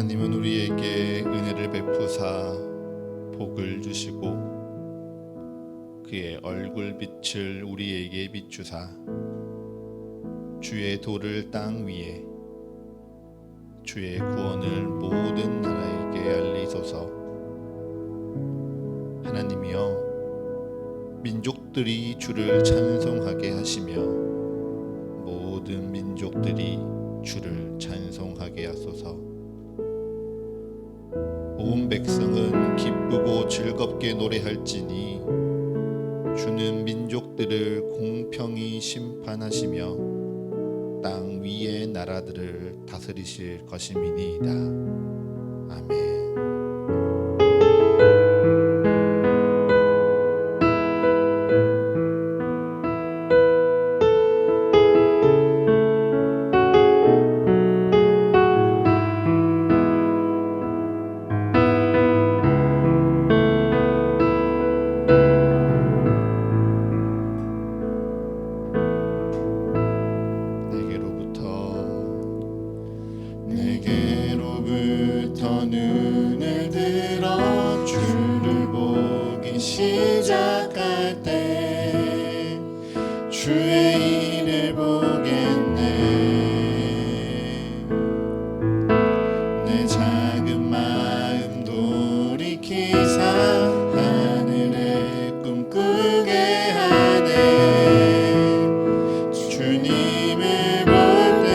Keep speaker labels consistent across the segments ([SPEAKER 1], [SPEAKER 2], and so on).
[SPEAKER 1] 하나님은 우리에게 은혜를 베푸사 복을 주시고 그의 얼굴빛을 우리에게 비추사 주의 도를 땅 위에 주의 구원을 모든 나라에게 알리소서. 하나님이여, 민족들이 주를 찬송하게 하시며 모든 민족들이 주를 찬송하게 하소서. 온 백성은 기쁘고 즐겁게 노래할지니 주는 민족들을 공평히 심판하시며 땅 위의 나라들을 다스리실 것임이니이다. 아멘. 내게로부터 눈을 들어 주를 보기 시작할 때 주의 일을 보겠네. 내 작은 마음 돌이키사 하늘에 꿈꾸게 하네. 주님을 볼 때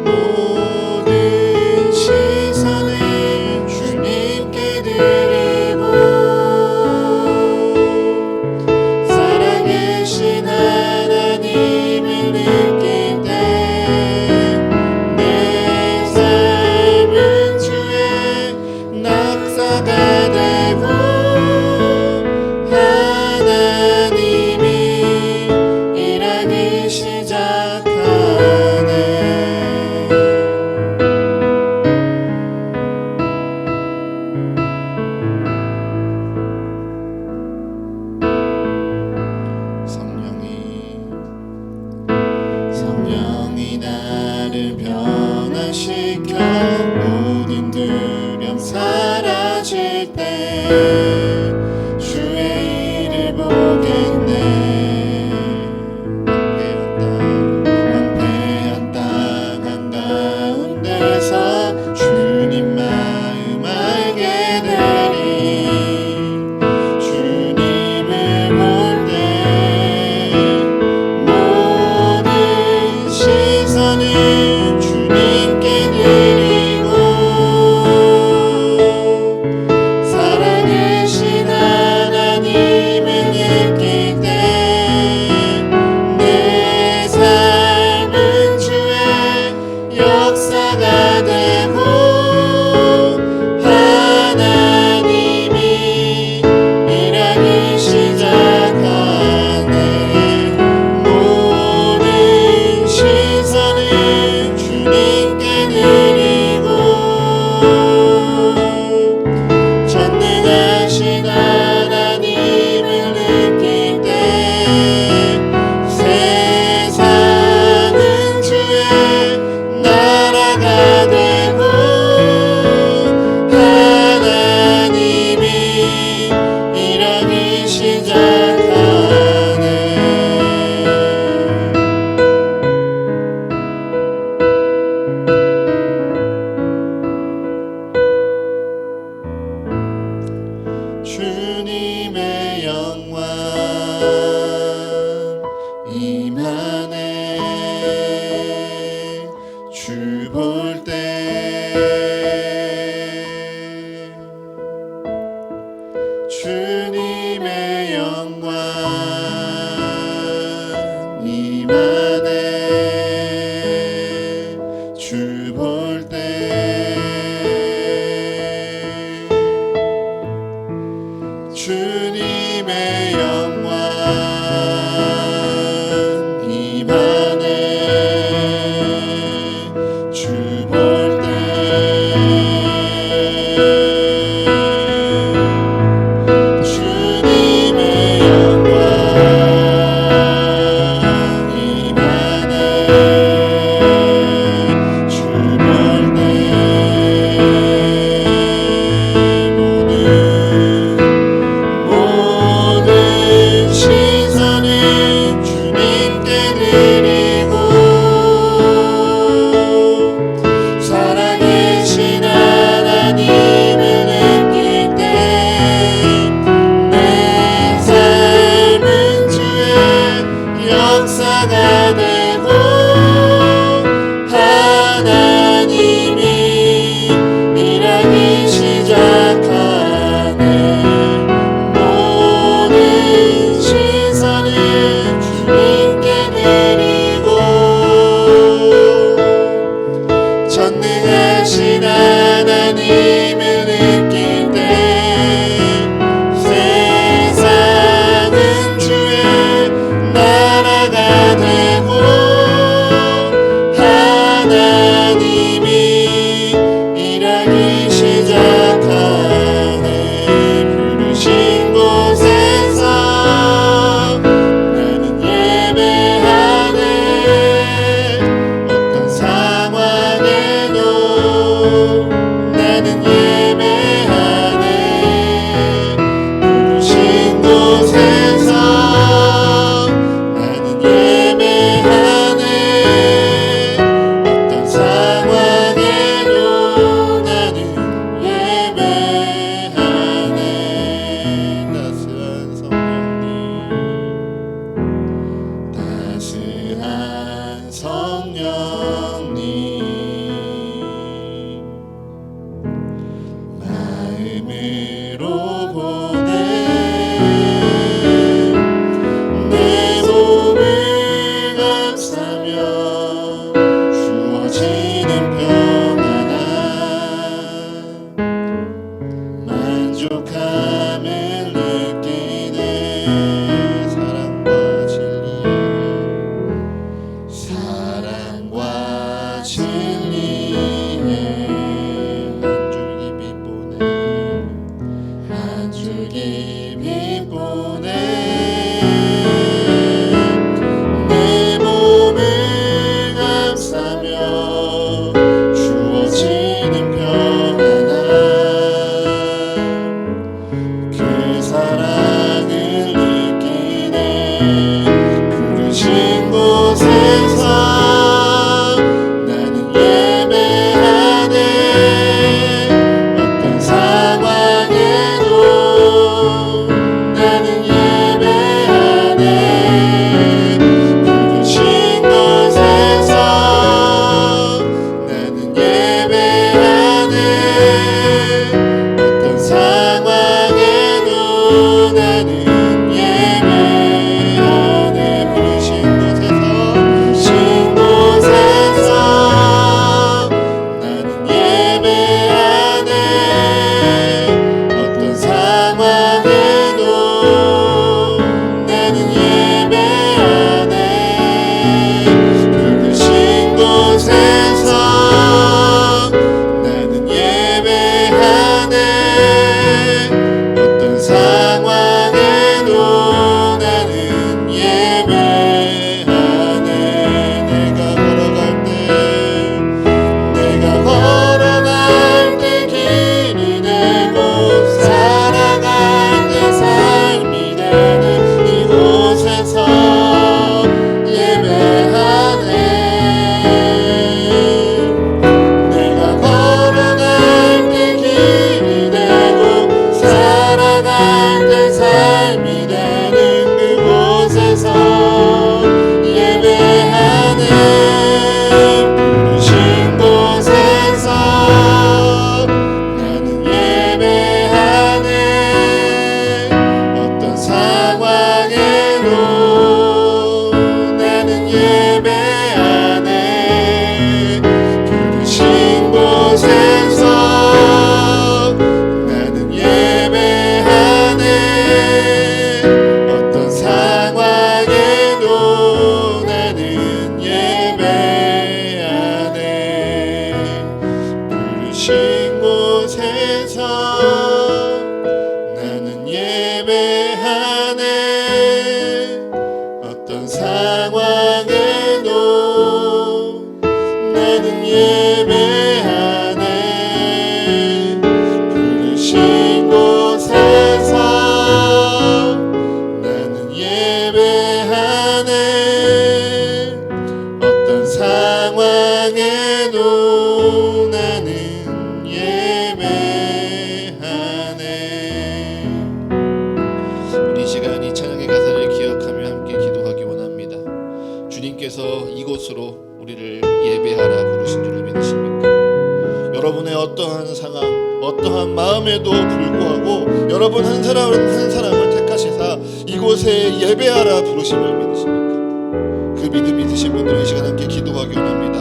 [SPEAKER 1] 모든 시선을 주님께 드리고 살아계신 하나님을 느낄 때 내 삶은 주의 낙사가 되고 하나님이 일하기 시작하네. 성령이 나를 변화시켜 모든 두려움 사라질 때 주의 일을 보겠네. 황폐한 땅 한가운데서 주님 마음 알게 되리. 주님을 볼 때 모든 시선을 주님께 드리고 살아계신 하나님을 느낄 때 내 삶은 주의 역사가 되고 하나님이 일하기 시작하네. 모든 시선을 주님께 드리고 전능하신 하나님을 느낄 때 세상은 주의 나라가 되고 하나님이 일하기 시작하네. 주님의 영광 임하네. 주 볼 때 주님의 영광 임하네. 주 볼 때 주님의 영광 임하네. 주 볼 때 주님의 영광 임하네. 주 볼 때 힘뿐에 내 몸을 감싸며 주어지는 평안함 그 사랑을 느끼네 부르신 곳에서 나는 예배하네 어떤 상황에도 나는 예배하네 부르신 곳에서 나는 예배하네 어떤 상황에도 나는 예배하네 부르신 곳에서 나는 예배하네 어떤 상황에도 나는 예배하네 부르신 곳에서 나는 예배하네 어떤 상황에도 나는 예배하네 내가 걸어갈 때 길이 되고 살아갈 때 삶이 되는 이곳에서 예배하네 내가 걸어갈 때 길이 되고 살아갈 때 삶이 되는 그곳에서 예배하네 부르신 곳에서 나는 예배하네 어떤 상황에도 나는 예배하네 부르신 곳에서 나는 예배하네 어떤 상황에도 나는 예배하네 부르신 곳에서 나는 예배하네 어떤 상황에도 나는 예배하네 부르신 곳에서 나는 예배하네 어떤 상황에도 나는 예배하네 우리 시간 이 찬양의 가사를 기억하며 함께 기도하기 원합니다. 주님께서 이곳으로 우리를 예배하라 부르신 줄을 믿으십니까? 여러분의 어떠한 상황 어떠한 마음에도 불구하고 여러분 한 사람을 택하시사 이곳에 예배하라 부르심을 믿으십니까? 그 믿음이 있으신 분들은 이 시간 함께 기도하기 원합니다.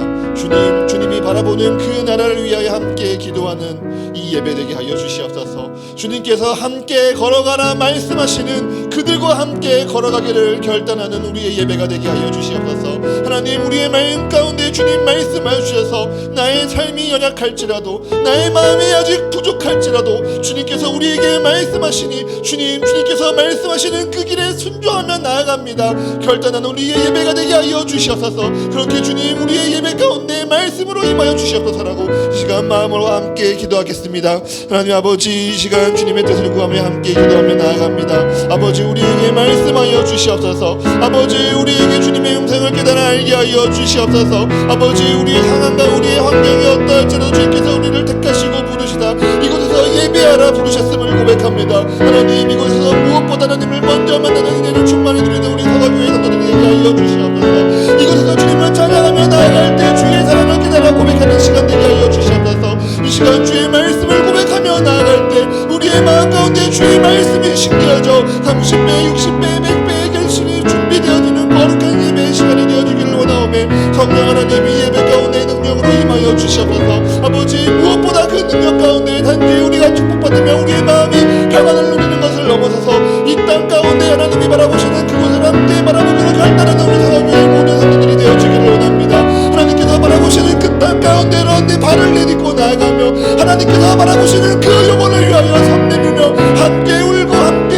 [SPEAKER 1] 주님이 바라보는 그 나라를 위하여 함께 기도하는 이 예배되게 하여 주시옵소서. 주님께서 함께 걸어가라 말씀하시는 그들과 함께 걸어가기를 결단하는 우리의 예배가 되게 하여 주시옵소서. 하나님 우리의 마음 가운데 주님 말씀하여 주셔서 나의 삶이 연약할지라도 나의 마음이 아직 부족할지라도 주님께서 우리에게 말씀하시니 주님께서 말씀하시는 그 길에 순종하며 나아갑니다. 결단하는 우리의 예배가 되게 하여 주시옵소서. 그렇게 주님 우리의 예배 가운데 말씀으로 임하여 주시옵소서라고 이 시간 마음으로 함께 기도하겠습니다. 하나님 아버지 이 시간 주님의 뜻을 구하며 함께 기도하며 나아갑니다. 아버지 우리에게 말씀하여 주시옵소서. 아버지 우리에게 주님의 음성을 깨달아 알게 하여 주시옵소서. 아버지 우리의 상황과 우리의 환경이 어떠할지라도 주님께서 우리를 택하시고 부르시다 이곳에서 예배하라 부르셨음을 고백합니다. 하나님 이곳에서 무엇보다 하나님을 먼저 만나는 은혜를 충만히 누리는 우리 사과교회 성도들에게 하여 주시옵소서. 이곳에서 주님을 찬양하며 나아갈 때 주의 사랑을 깨달아 고백하는 시간 되게 하여 주시옵소서. 이 시간 주의 말씀을 고백하며 나아갈 때 우리의 마음 가운데 주의 말씀이 신기하죠. 30배 60배 100배의 결실이 준비되어지는 거룩한 예배의 시간이 되어주기를 원하오매 성령 하나님 이 예배 가운데 능력으로 임하여 주시옵소서. 아버지 무엇보다 그 능력 가운데 단지 우리가 축복받으며 우리의 마음이 평안을 누리는 것을 넘어서서 이 땅 가운데 하나님이 바라보시는 그곳을 함께 바라보기로 결단하는 우리 사랑교회 모든 성도들이 되어주기를 원합니다. 하나님께서 바라보시는 그 땅 가운데로 내 발을 내딛고 나아가며 하나님께서 바라보시는 그 영혼을 위하여 섬내며 함께 울고 함께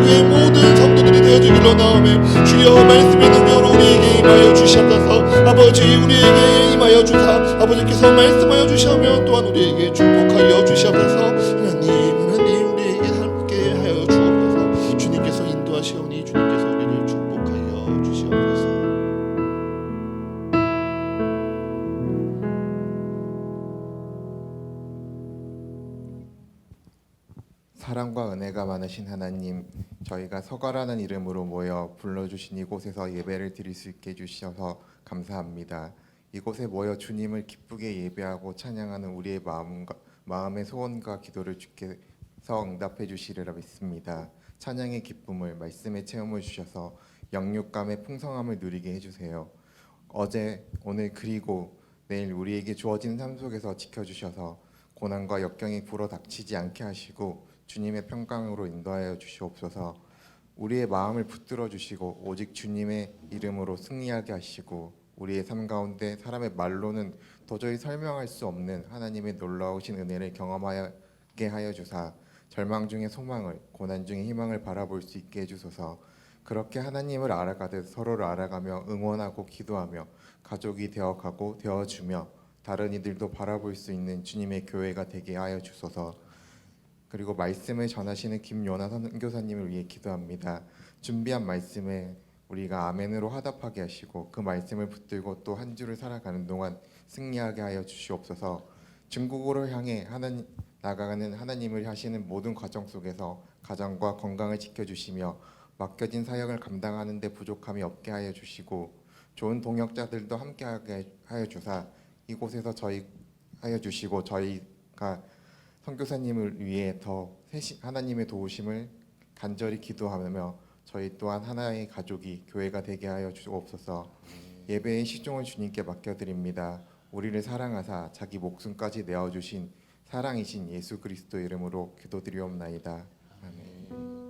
[SPEAKER 1] 교회 모든 성도들이 되어주길 원하오며 주여 말씀의 능력으로 우리에게 임하여 주시옵소서. 아버지 우리에게 임하여 주사 아버지께서 말씀하여 주시며 또한 우리에게 축복하여 주시옵소서. 하나님 우리에게 함께 하여 주옵소서. 주님께서 인도하시오니 주님께서 우리를 축복하여 주시옵소서.
[SPEAKER 2] 사랑과 은혜가 많으신 하나님, 저희가 서가라는 이름으로 모여 불러주신 이곳에서 예배를 드릴 수 있게 해주셔서 감사합니다. 이곳에 모여 주님을 기쁘게 예배하고 찬양하는 우리의 마음의 소원과 기도를 주께서 응답해 주시리라 믿습니다. 찬양의 기쁨을 말씀의 체험을 주셔서 영육감의 풍성함을 누리게 해주세요. 어제, 오늘 그리고 내일 우리에게 주어진 삶 속에서 지켜주셔서 고난과 역경이 불어닥치지 않게 하시고 주님의 평강으로 인도하여 주시옵소서. 우리의 마음을 붙들어 주시고 오직 주님의 이름으로 승리하게 하시고 우리의 삶 가운데 사람의 말로는 도저히 설명할 수 없는 하나님의 놀라우신 은혜를 경험하게 하여 주사 절망 중에 소망을, 고난 중에 희망을 바라볼 수 있게 해주소서. 그렇게 하나님을 알아가듯 서로를 알아가며 응원하고 기도하며 가족이 되어가고 되어주며 다른 이들도 바라볼 수 있는 주님의 교회가 되게 하여 주소서. 그리고 말씀을 전하시는 김요나 선교사님을 위해 기도합니다. 준비한 말씀에 우리가 아멘으로 화답하게 하시고 그 말씀을 붙들고 또 한 주를 살아가는 동안 승리하게 하여 주시옵소서. 중국으로 향해 나가는 하나님을 하시는 모든 과정 속에서 가정과 건강을 지켜주시며 맡겨진 사역을 감당하는 데 부족함이 없게 하여 주시고 좋은 동역자들도 함께하게 하여 주사 이곳에서 저희 하여 주시고 저희가 선교사님을 위해 더 하나님의 도우심을 간절히 기도하며 저희 또한 하나의 가족이 교회가 되게 하여 주옵소서. 예배의 시종을 주님께 맡겨드립니다. 우리를 사랑하사 자기 목숨까지 내어주신 사랑이신 예수 그리스도 이름으로 기도드리옵나이다. 아멘.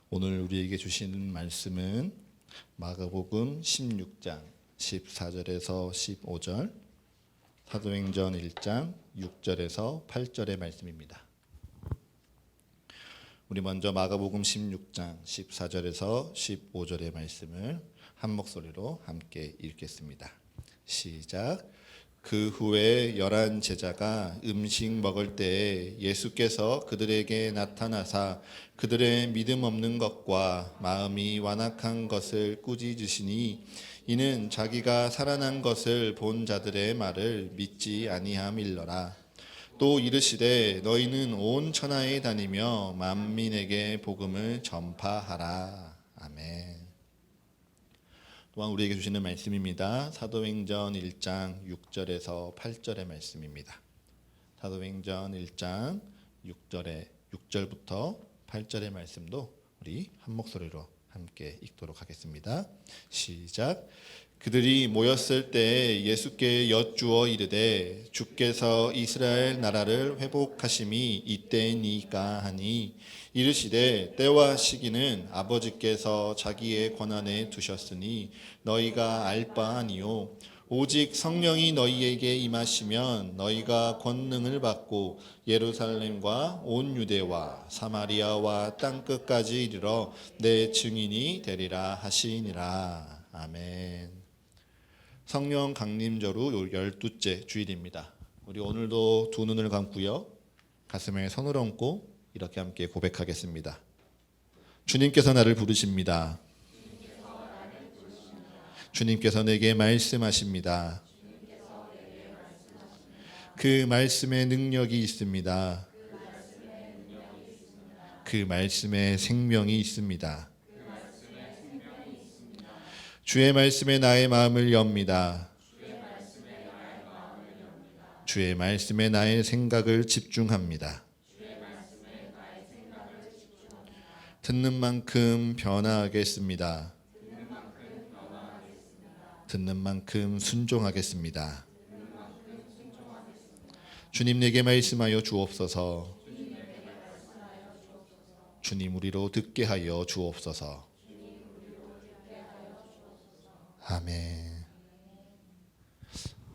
[SPEAKER 1] 오늘 우리에게 주시는 말씀은 마가복음 16장 14절에서 15절, 사도행전 1장 6절에서 8절의 말씀입니다. 우리 먼저 마가복음 16장 14절에서 15절의 말씀을 한 목소리로 함께 읽겠습니다. 시작. 그 후에 11 제자가 음식 먹을 때에 예수께서 그들에게 나타나사 그들의 믿음 없는 것과 마음이 완악한 것을 꾸짖으시니 이는 자기가 살아난 것을 본 자들의 말을 믿지 아니함일러라. 또 이르시되 너희는 온 천하에 다니며 만민에게 복음을 전파하라. 아멘. 또한 우리에게 주시는 말씀입니다. 사도행전 1장 6절에서 8절의 말씀입니다. 사도행전 1장 6절부터 8절의 말씀도 우리 한 목소리로 함께 읽도록 하겠습니다. 시작. 그들이 모였을 때 예수께 여쭈어 이르되 주께서 이스라엘 나라를 회복하심이 이때니까 하니 이르시되 때와 시기는 아버지께서 자기의 권한에 두셨으니 너희가 알 바 아니요 오직 성령이 너희에게 임하시면 너희가 권능을 받고 예루살렘과 온 유대와 사마리아와 땅끝까지 이르러 내 증인이 되리라 하시니라. 아멘. 성령 강림절후 12째 주일입니다. 우리 오늘도 두 눈을 감고요, 가슴에 손을 얹고 이렇게 함께 고백하겠습니다. 주님께서 나를 부르십니다. 주님께서 내게 말씀하십니다. 그 말씀에 능력이 있습니다. 그 말씀에 생명이 있습니다. 주의 말씀에 나의 마음을 엽니다. 주의 말씀에 나의 생각을 집중합니다. 듣는 만큼 변화하겠습니다. 듣는 만큼 순종하겠습니다. 주님 내게 말씀하여 주옵소서. 주님 우리로 듣게 하여 주옵소서. 아멘.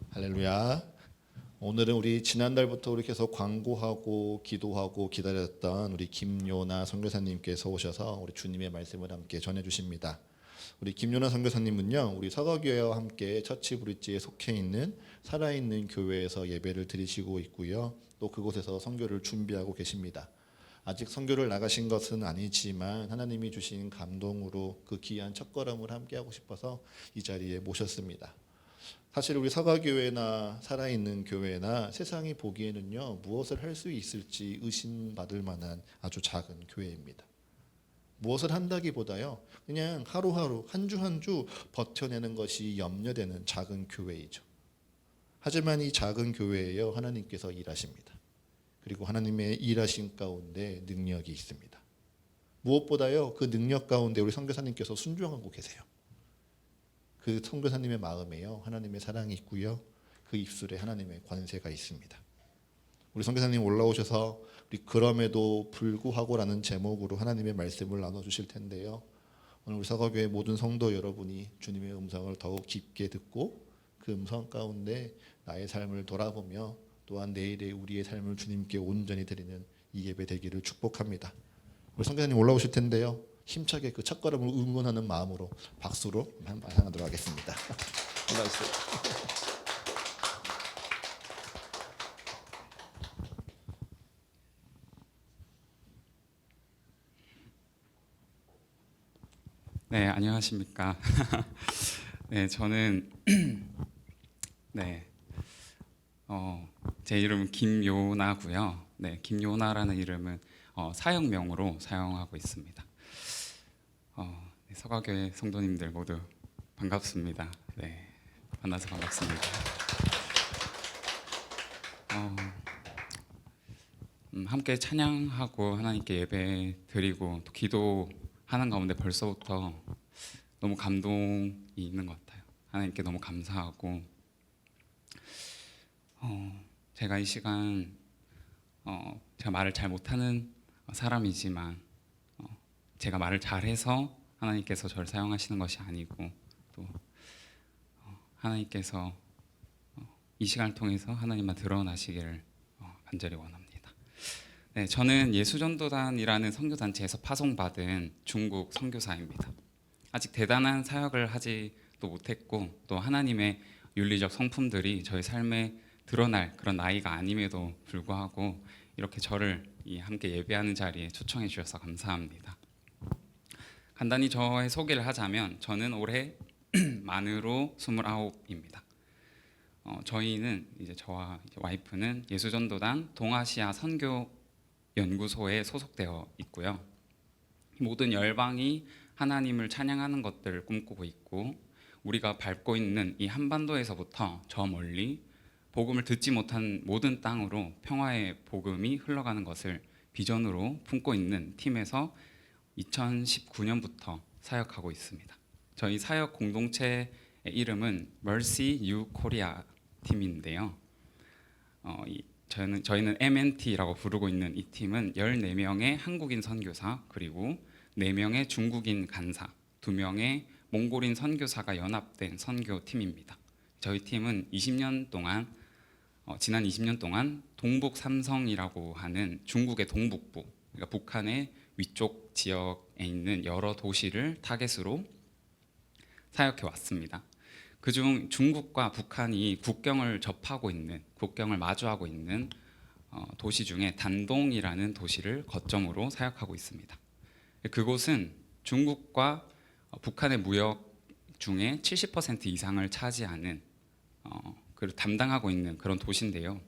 [SPEAKER 1] 할렐루야. 오늘은 우리 지난달부터 우리 계속 광고하고 기도하고 기다렸던 우리 김요나 선교사님께서 오셔서 우리 주님의 말씀을 함께 전해주십니다. 우리 김요나 선교사님은요, 우리 서거교회와 함께 처치 브릿지에 속해 있는 살아있는 교회에서 예배를 드리시고 있고요, 또 그곳에서 선교를 준비하고 계십니다. 아직 선교를 나가신 것은 아니지만 하나님이 주신 감동으로 그 귀한 첫걸음을 함께 하고 싶어서 이 자리에 모셨습니다. 사실 우리 서가교회나 살아있는 교회나 세상이 보기에는요, 무엇을 할 수 있을지 의심받을 만한 아주 작은 교회입니다. 무엇을 한다기보다요, 그냥 하루하루 한 주 한 주 버텨내는 것이 염려되는 작은 교회이죠. 하지만 이 작은 교회에요, 하나님께서 일하십니다. 그리고 하나님의 일하신 가운데 능력이 있습니다. 무엇보다요, 그 능력 가운데 우리 선교사님께서 순종하고 계세요. 그 선교사님의 마음에요, 하나님의 사랑이 있고요, 그 입술에 하나님의 권세가 있습니다. 우리 선교사님 올라오셔서 우리 그럼에도 불구하고라는 제목으로 하나님의 말씀을 나눠주실 텐데요, 오늘 우리 서거교회 모든 성도 여러분이 주님의 음성을 더욱 깊게 듣고 그 음성 가운데 나의 삶을 돌아보며 또한 내일의 우리의 삶을 주님께 온전히 드리는 이 예배 되기를 축복합니다. 우리 선교사님 올라오실 텐데요, 힘차게 그 첫걸음을 응원하는 마음으로 박수로 환영하도록 하겠습니다. 올라오세요.
[SPEAKER 3] 네, 안녕하십니까. 네, 저는 제 이름은 김요나고요. 네, 김요나라는 이름은 사역명으로 사용하고 있습니다. 네, 서가교회 성도님들 모두 반갑습니다. 네, 만나서 반갑습니다. 함께 찬양하고 하나님께 예배 드리고 또 기도하는 가운데 벌써부터 너무 감동이 있는 것 같아요. 하나님께 너무 감사하고, 제가 이 시간 제가 말을 잘 못하는 사람이지만 제가 말을 잘해서 하나님께서 저를 사용하시는 것이 아니고, 또 하나님께서 이 시간을 통해서 하나님만 드러나시기를 간절히 원합니다. 네, 저는 예수전도단이라는 선교단체에서 파송받은 중국 선교사입니다. 아직 대단한 사역을 하지도 못했고, 또 하나님의 윤리적 성품들이 저의 삶에 드러날 그런 나이가 아님에도 불구하고 이렇게 저를 이 함께 예배하는 자리에 초청해 주셔서 감사합니다. 간단히 저의 소개를 하자면, 저는 올해 만으로 29입니다. 저희는 이제 저와 이제 와이프는 예수전도단 동아시아 선교 연구소에 소속되어 있고요. 모든 열방이 하나님을 찬양하는 것들을 꿈꾸고 있고, 우리가 밟고 있는 이 한반도에서부터 저 멀리 복음을 듣지 못한 모든 땅으로 평화의 복음이 흘러가는 것을 비전으로 품고 있는 팀에서 2019년부터 사역하고 있습니다. 저희 사역 공동체의 이름은 Mercy U Korea 팀인데요. 저희는 MNT라고 부르고 있는 이 팀은 14명의 한국인 선교사, 그리고 4명의 중국인 간사, 2명의 몽골인 선교사가 연합된 선교팀입니다. 저희 팀은 지난 20년 동안 동북 삼성이라고 하는 중국의 동북부, 그러니까 북한의 위쪽 지역에 있는 여러 도시를 타겟으로 사역해 왔습니다. 그중 중국과 북한이 국경을 마주하고 있는 도시 중에 단동이라는 도시를 거점으로 사역하고 있습니다. 그곳은 중국과 북한의 무역 중에 70% 이상을 차지하는 그를 담당하고 있는 그런 도시인데요.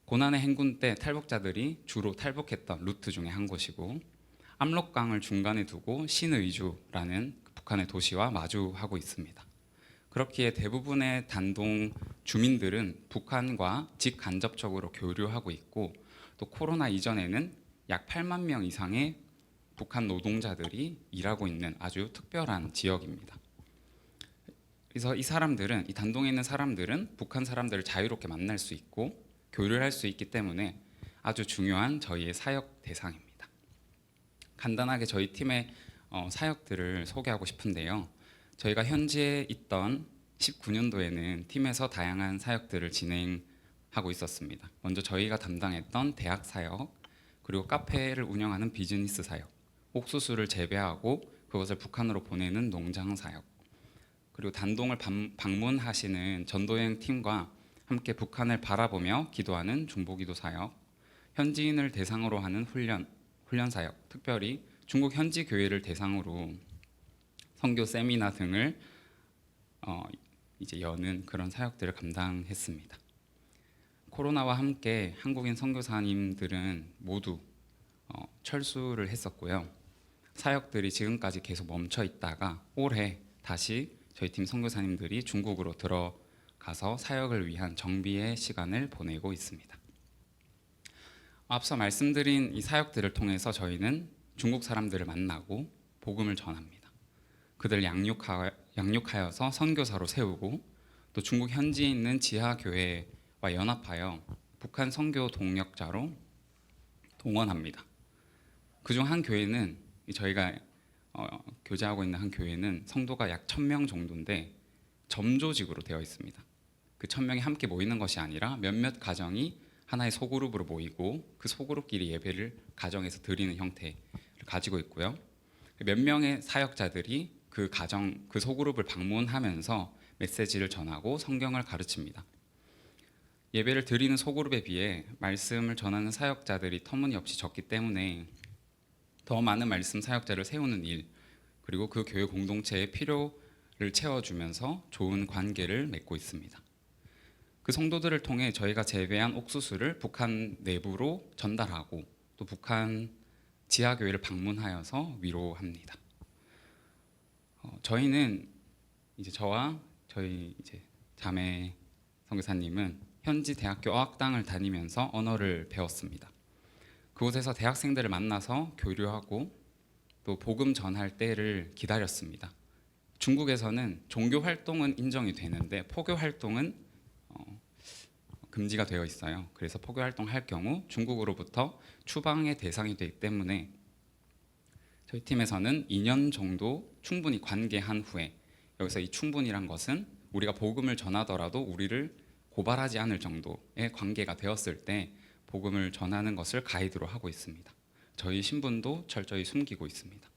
[SPEAKER 3] 고난의 행군 때 탈북자들이 주로 탈북했던 루트 중에 한 곳이고, 압록강을 중간에 두고 신의주라는 북한의 도시와 마주하고 있습니다. 그렇기에 대부분의 단동 주민들은 북한과 직간접적으로 교류하고 있고, 또 코로나 이전에는 약 8만 명 이상의 북한 노동자들이 일하고 있는 아주 특별한 지역입니다. 그래서 이 단동에 있는 사람들은 북한 사람들을 자유롭게 만날 수 있고 교류를 할 수 있기 때문에 아주 중요한 저희의 사역 대상입니다. 간단하게 저희 팀의 사역들을 소개하고 싶은데요. 저희가 현지에 있던 19년도에는 팀에서 다양한 사역들을 진행하고 있었습니다. 먼저 저희가 담당했던 대학 사역, 그리고 카페를 운영하는 비즈니스 사역, 옥수수를 재배하고 그것을 북한으로 보내는 농장 사역, 그리고 단동을 방문하시는 전도여행 팀과 함께 북한을 바라보며 기도하는 중보기도 사역, 현지인을 대상으로 하는 훈련 사역, 특별히 중국 현지 교회를 대상으로 선교 세미나 등을 이제 여는 그런 사역들을 감당했습니다. 코로나와 함께 한국인 선교사님들은 모두 철수를 했었고요. 사역들이 지금까지 계속 멈춰 있다가 올해 다시 저희 팀 선교사님들이 중국으로 들어가서 사역을 위한 정비의 시간을 보내고 있습니다. 앞서 말씀드린 이 사역들을 통해서 저희는 중국 사람들을 만나고 복음을 전합니다. 그들을 양육하여서 선교사로 세우고 또 중국 현지에 있는 지하교회와 연합하여 북한 선교 동역자로 동원합니다. 그중 한 교회는 저희가 교제하고 있는 한 교회는 성도가 약 1,000명 정도인데 점조직으로 되어 있습니다. 그 1,000명이 함께 모이는 것이 아니라 몇몇 가정이 하나의 소그룹으로 모이고 그 소그룹끼리 예배를 가정에서 드리는 형태를 가지고 있고요. 몇 명의 사역자들이 그 가정, 그 소그룹을 방문하면서 메시지를 전하고 성경을 가르칩니다. 예배를 드리는 소그룹에 비해 말씀을 전하는 사역자들이 터무니없이 적기 때문에 더 많은 말씀 사역자를 세우는 일, 그리고 그 교회 공동체의 필요를 채워주면서 좋은 관계를 맺고 있습니다. 그 성도들을 통해 저희가 재배한 옥수수를 북한 내부로 전달하고 또 북한 지하교회를 방문하여서 위로합니다. 저희는 이제 저와 저희 이제 자매 선교사님은 현지 대학교 어학당을 다니면서 언어를 배웠습니다. 그곳에서 대학생들을 만나서 교류하고 또 복음 전할 때를 기다렸습니다. 중국에서는 종교 활동은 인정이 되는데 포교 활동은 금지가 되어 있어요. 그래서 포교 활동할 경우 중국으로부터 추방의 대상이 되기 때문에 저희 팀에서는 2년 정도 충분히 관계한 후에, 여기서 이 충분이란 것은 우리가 복음을 전하더라도 우리를 고발하지 않을 정도의 관계가 되었을 때 복음을 전하는 것을 가이드로 하고 있습니다. 저희 신분도 철저히 숨기고 있습니다.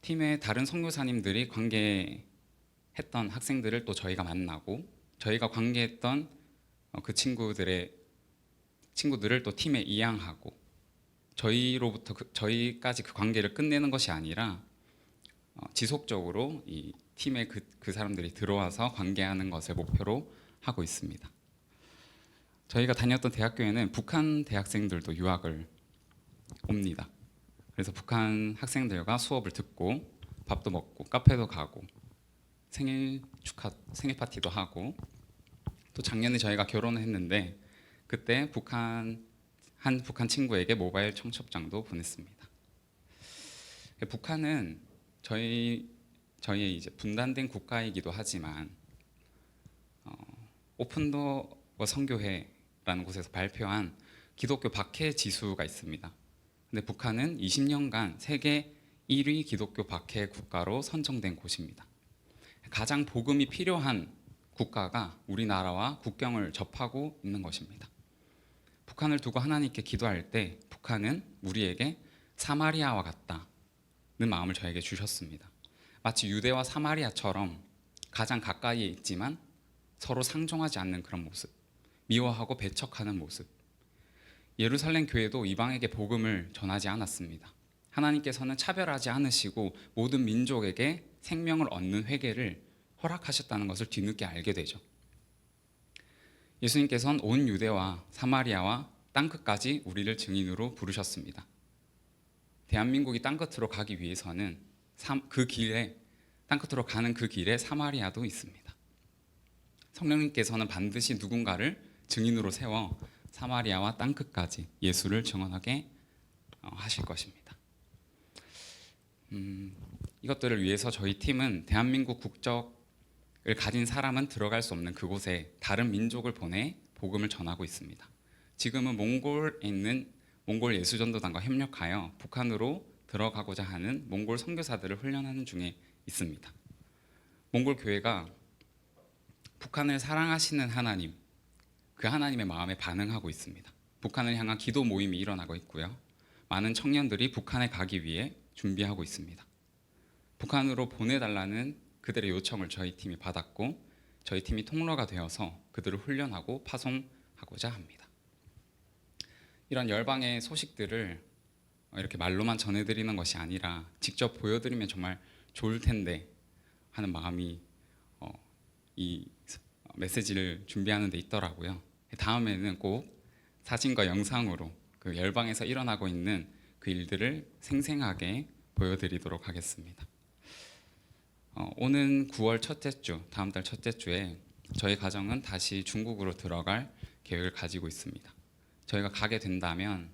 [SPEAKER 3] 팀의 다른 선교사님들이 관계했던 학생들을 또 저희가 만나고 저희가 관계했던 그 친구들을 또 팀에 이양하고 저희로부터 저희까지 그 관계를 끝내는 것이 아니라 지속적으로 이 팀에 그 사람들이 들어와서 관계하는 것을 목표로 하고 있습니다. 저희가 다녔던 대학교에는 북한 대학생들도 유학을 옵니다. 그래서 북한 학생들과 수업을 듣고 밥도 먹고 카페도 가고 생일 파티도 하고, 또 작년에 저희가 결혼을 했는데 그때 한 북한 친구에게 모바일 청첩장도 보냈습니다. 북한은 저희의 이제 분단된 국가이기도 하지만 오픈도어 선교회라는 곳에서 발표한 기독교 박해 지수가 있습니다. 근데 북한은 20년간 세계 1위 기독교 박해 국가로 선정된 곳입니다. 가장 복음이 필요한 국가가 우리나라와 국경을 접하고 있는 것입니다. 북한을 두고 하나님께 기도할 때 북한은 우리에게 사마리아와 같다는 마음을 저에게 주셨습니다. 마치 유대와 사마리아처럼 가장 가까이에 있지만 서로 상종하지 않는 그런 모습, 미워하고 배척하는 모습. 예루살렘 교회도 이방에게 복음을 전하지 않았습니다. 하나님께서는 차별하지 않으시고 모든 민족에게 생명을 얻는 회개를 허락하셨다는 것을 뒤늦게 알게 되죠. 예수님께서는 온 유대와 사마리아와 땅끝까지 우리를 증인으로 부르셨습니다. 대한민국이 땅끝으로 가기 위해서는 땅끝으로 가는 그 길에 사마리아도 있습니다. 성령님께서는 반드시 누군가를 증인으로 세워 사마리아와 땅끝까지 예수를 증언하게 하실 것입니다. 이것들을 위해서 저희 팀은 대한민국 국적을 가진 사람은 들어갈 수 없는 그곳에 다른 민족을 보내 복음을 전하고 있습니다. 지금은 몽골에 있는 몽골 예수전도단과 협력하여 북한으로 들어가고자 하는 몽골 선교사들을 훈련하는 중에 있습니다. 몽골 교회가 북한을 사랑하시는 하나님, 그 하나님의 마음에 반응하고 있습니다. 북한을 향한 기도 모임이 일어나고 있고요. 많은 청년들이 북한에 가기 위해 준비하고 있습니다. 북한으로 보내달라는 그들의 요청을 저희 팀이 받았고 저희 팀이 통로가 되어서 그들을 훈련하고 파송하고자 합니다. 이런 열방의 소식들을 이렇게 말로만 전해드리는 것이 아니라 직접 보여드리면 정말 좋을 텐데 하는 마음이 이 메시지를 준비하는 데 있더라고요. 다음에는 꼭 사진과 영상으로 그 열방에서 일어나고 있는 그 일들을 생생하게 보여드리도록 하겠습니다. 오는 9월 첫째 주, 다음 달 첫째 주에 저희 가정은 다시 중국으로 들어갈 계획을 가지고 있습니다. 저희가 가게 된다면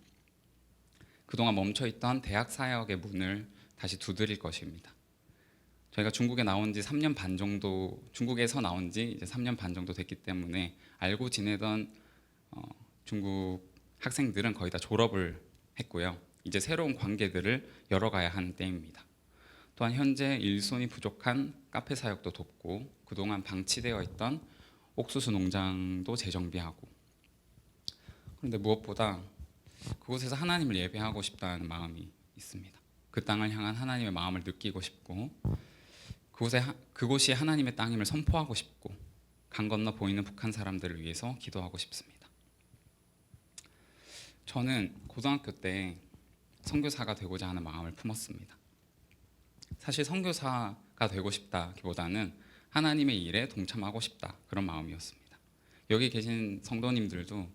[SPEAKER 3] 그동안 멈춰있던 대학 사역의 문을 다시 두드릴 것입니다. 저희가 중국에 나온 지 3년 반 정도, 중국에서 나온 지 이제 3년 반 정도 됐기 때문에 알고 지내던 중국 학생들은 거의 다 졸업을 했고요. 이제 새로운 관계들을 열어가야 하는 때입니다. 또한 현재 일손이 부족한 카페 사역도 돕고 그동안 방치되어 있던 옥수수 농장도 재정비하고, 그런데 무엇보다 그곳에서 하나님을 예배하고 싶다는 마음이 있습니다. 그 땅을 향한 하나님의 마음을 느끼고 싶고 그곳이 하나님의 땅임을 선포하고 싶고 강 건너 보이는 북한 사람들을 위해서 기도하고 싶습니다. 저는 고등학교 때 선교사가 되고자 하는 마음을 품었습니다. 사실 선교사가 되고 싶다기보다는 하나님의 일에 동참하고 싶다, 그런 마음이었습니다. 여기 계신 성도님들도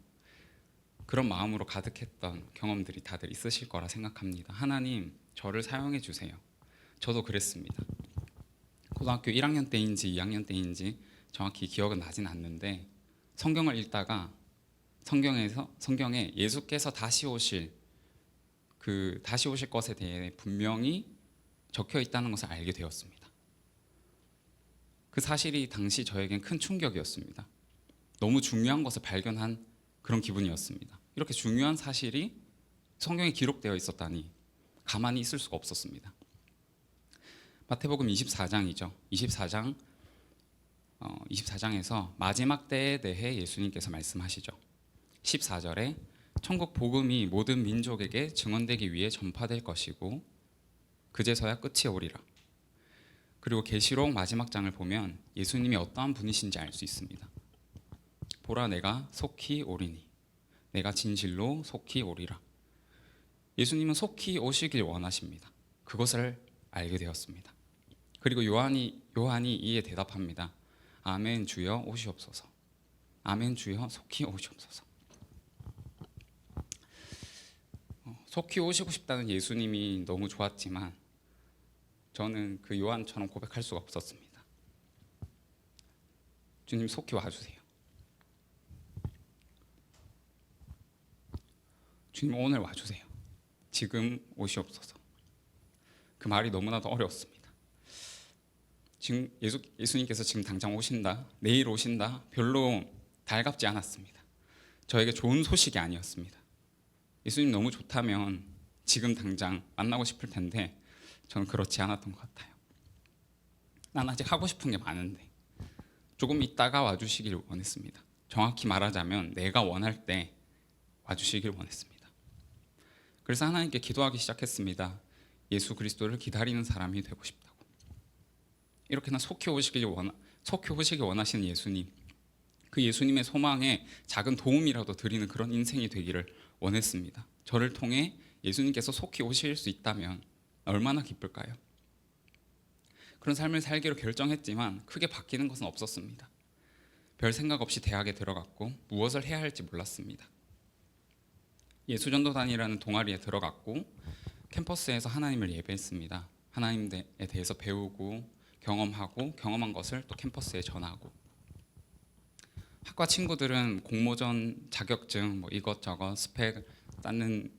[SPEAKER 3] 그런 마음으로 가득했던 경험들이 다들 있으실 거라 생각합니다. 하나님, 저를 사용해 주세요. 저도 그랬습니다. 고등학교 1학년 때인지 2학년 때인지 정확히 기억은 나진 않는데 성경을 읽다가 성경에 예수께서 다시 오실 것에 대해 분명히 적혀 있다는 것을 알게 되었습니다. 그 사실이 당시 저에겐 큰 충격이었습니다. 너무 중요한 것을 발견한 그런 기분이었습니다. 이렇게 중요한 사실이 성경에 기록되어 있었다니 가만히 있을 수가 없었습니다. 마태복음 24장이죠. 24장에서 마지막 때에 대해 예수님께서 말씀하시죠. 14절에 천국 복음이 모든 민족에게 증언되기 위해 전파될 것이고 그제서야 끝이 오리라. 그리고 계시록 마지막 장을 보면 예수님이 어떠한 분이신지 알 수 있습니다. 보라, 내가 속히 오리니 내가 진실로 속히 오리라. 예수님은 속히 오시길 원하십니다. 그것을 알게 되었습니다. 그리고 요한이 이에 대답합니다. 아멘, 주여 오시옵소서. 아멘, 주여 속히 오시옵소서. 속히 오시고 싶다는 예수님이 너무 좋았지만 저는 그 요한처럼 고백할 수가 없었습니다. 주님, 속히 와주세요. 주님, 오늘 와주세요. 지금 오시옵소서. 그 말이 너무나도 어려웠습니다. 지금 예수님께서 지금 당장 오신다, 내일 오신다, 별로 달갑지 않았습니다. 저에게 좋은 소식이 아니었습니다. 예수님 너무 좋다면 지금 당장 만나고 싶을 텐데 저는 그렇지 않았던 것 같아요. 난 아직 하고 싶은 게 많은데 조금 있다가 와주시길 원했습니다. 정확히 말하자면 내가 원할 때 와주시길 원했습니다. 그래서 하나님께 기도하기 시작했습니다. 예수 그리스도를 기다리는 사람이 되고 싶다고. 이렇게나 속히 오시길 원하시는 예수님, 그 예수님의 소망에 작은 도움이라도 드리는 그런 인생이 되기를 원했습니다. 저를 통해 예수님께서 속히 오실 수 있다면 얼마나 기쁠까요? 그런 삶을 살기로 결정했지만 크게 바뀌는 것은 없었습니다. 별 생각 없이 대학에 들어갔고 무엇을 해야 할지 몰랐습니다. 예수전도단이라는 동아리에 들어갔고 캠퍼스에서 하나님을 예배했습니다. 하나님에 대해서 배우고 경험하고 경험한 것을 또 캠퍼스에 전하고, 학과 친구들은 공모전 자격증 뭐 이것저것 스펙 쌓는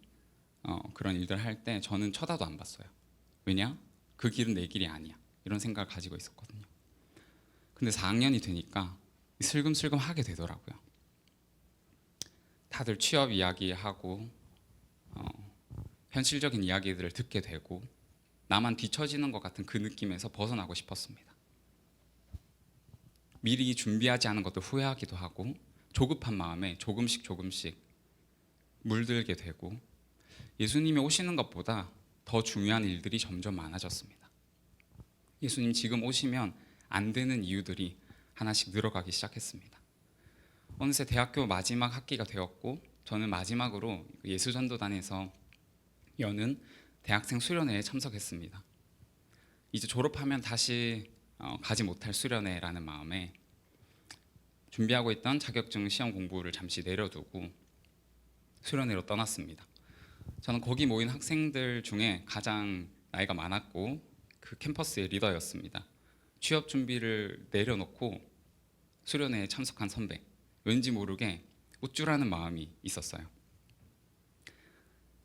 [SPEAKER 3] 그런 일들 할 때 저는 쳐다도 안 봤어요. 왜냐? 그 길은 내 길이 아니야. 이런 생각을 가지고 있었거든요. 근데 4학년이 되니까 슬금슬금 하게 되더라고요. 다들 취업 이야기하고 현실적인 이야기들을 듣게 되고 나만 뒤처지는 것 같은 그 느낌에서 벗어나고 싶었습니다. 미리 준비하지 않은 것도 후회하기도 하고 조급한 마음에 조금씩 물들게 되고 예수님이 오시는 것보다 더 중요한 일들이 점점 많아졌습니다. 예수님 지금 오시면 안 되는 이유들이 하나씩 늘어가기 시작했습니다. 어느새 대학교 마지막 학기가 되었고 저는 마지막으로 예수전도단에서 여는 대학생 수련회에 참석했습니다. 이제 졸업하면 다시 가지 못할 수련회라는 마음에 준비하고 있던 자격증 시험 공부를 잠시 내려두고 수련회로 떠났습니다. 저는 거기 모인 학생들 중에 가장 나이가 많았고 그 캠퍼스의 리더였습니다. 취업 준비를 내려놓고 수련회에 참석한 선배, 왠지 모르게 우쭐하는 마음이 있었어요.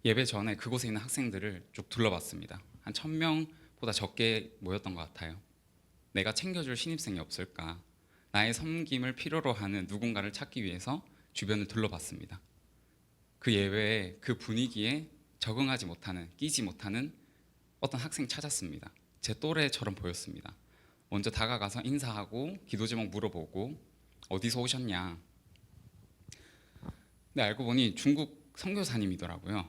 [SPEAKER 3] 예배 전에 그곳에 있는 학생들을 쭉 둘러봤습니다. 한 1000명보다 적게 모였던 것 같아요. 내가 챙겨줄 신입생이 없을까? 나의 섬김을 필요로 하는 누군가를 찾기 위해서 주변을 둘러봤습니다. 그 예배에 그 분위기에 적응하지 못하는, 끼지 못하는 어떤 학생 찾았습니다. 제 또래처럼 보였습니다. 먼저 다가가서 인사하고 기도 제목 물어보고 어디서 오셨냐. 근데 알고 보니 중국 선교사님이더라고요.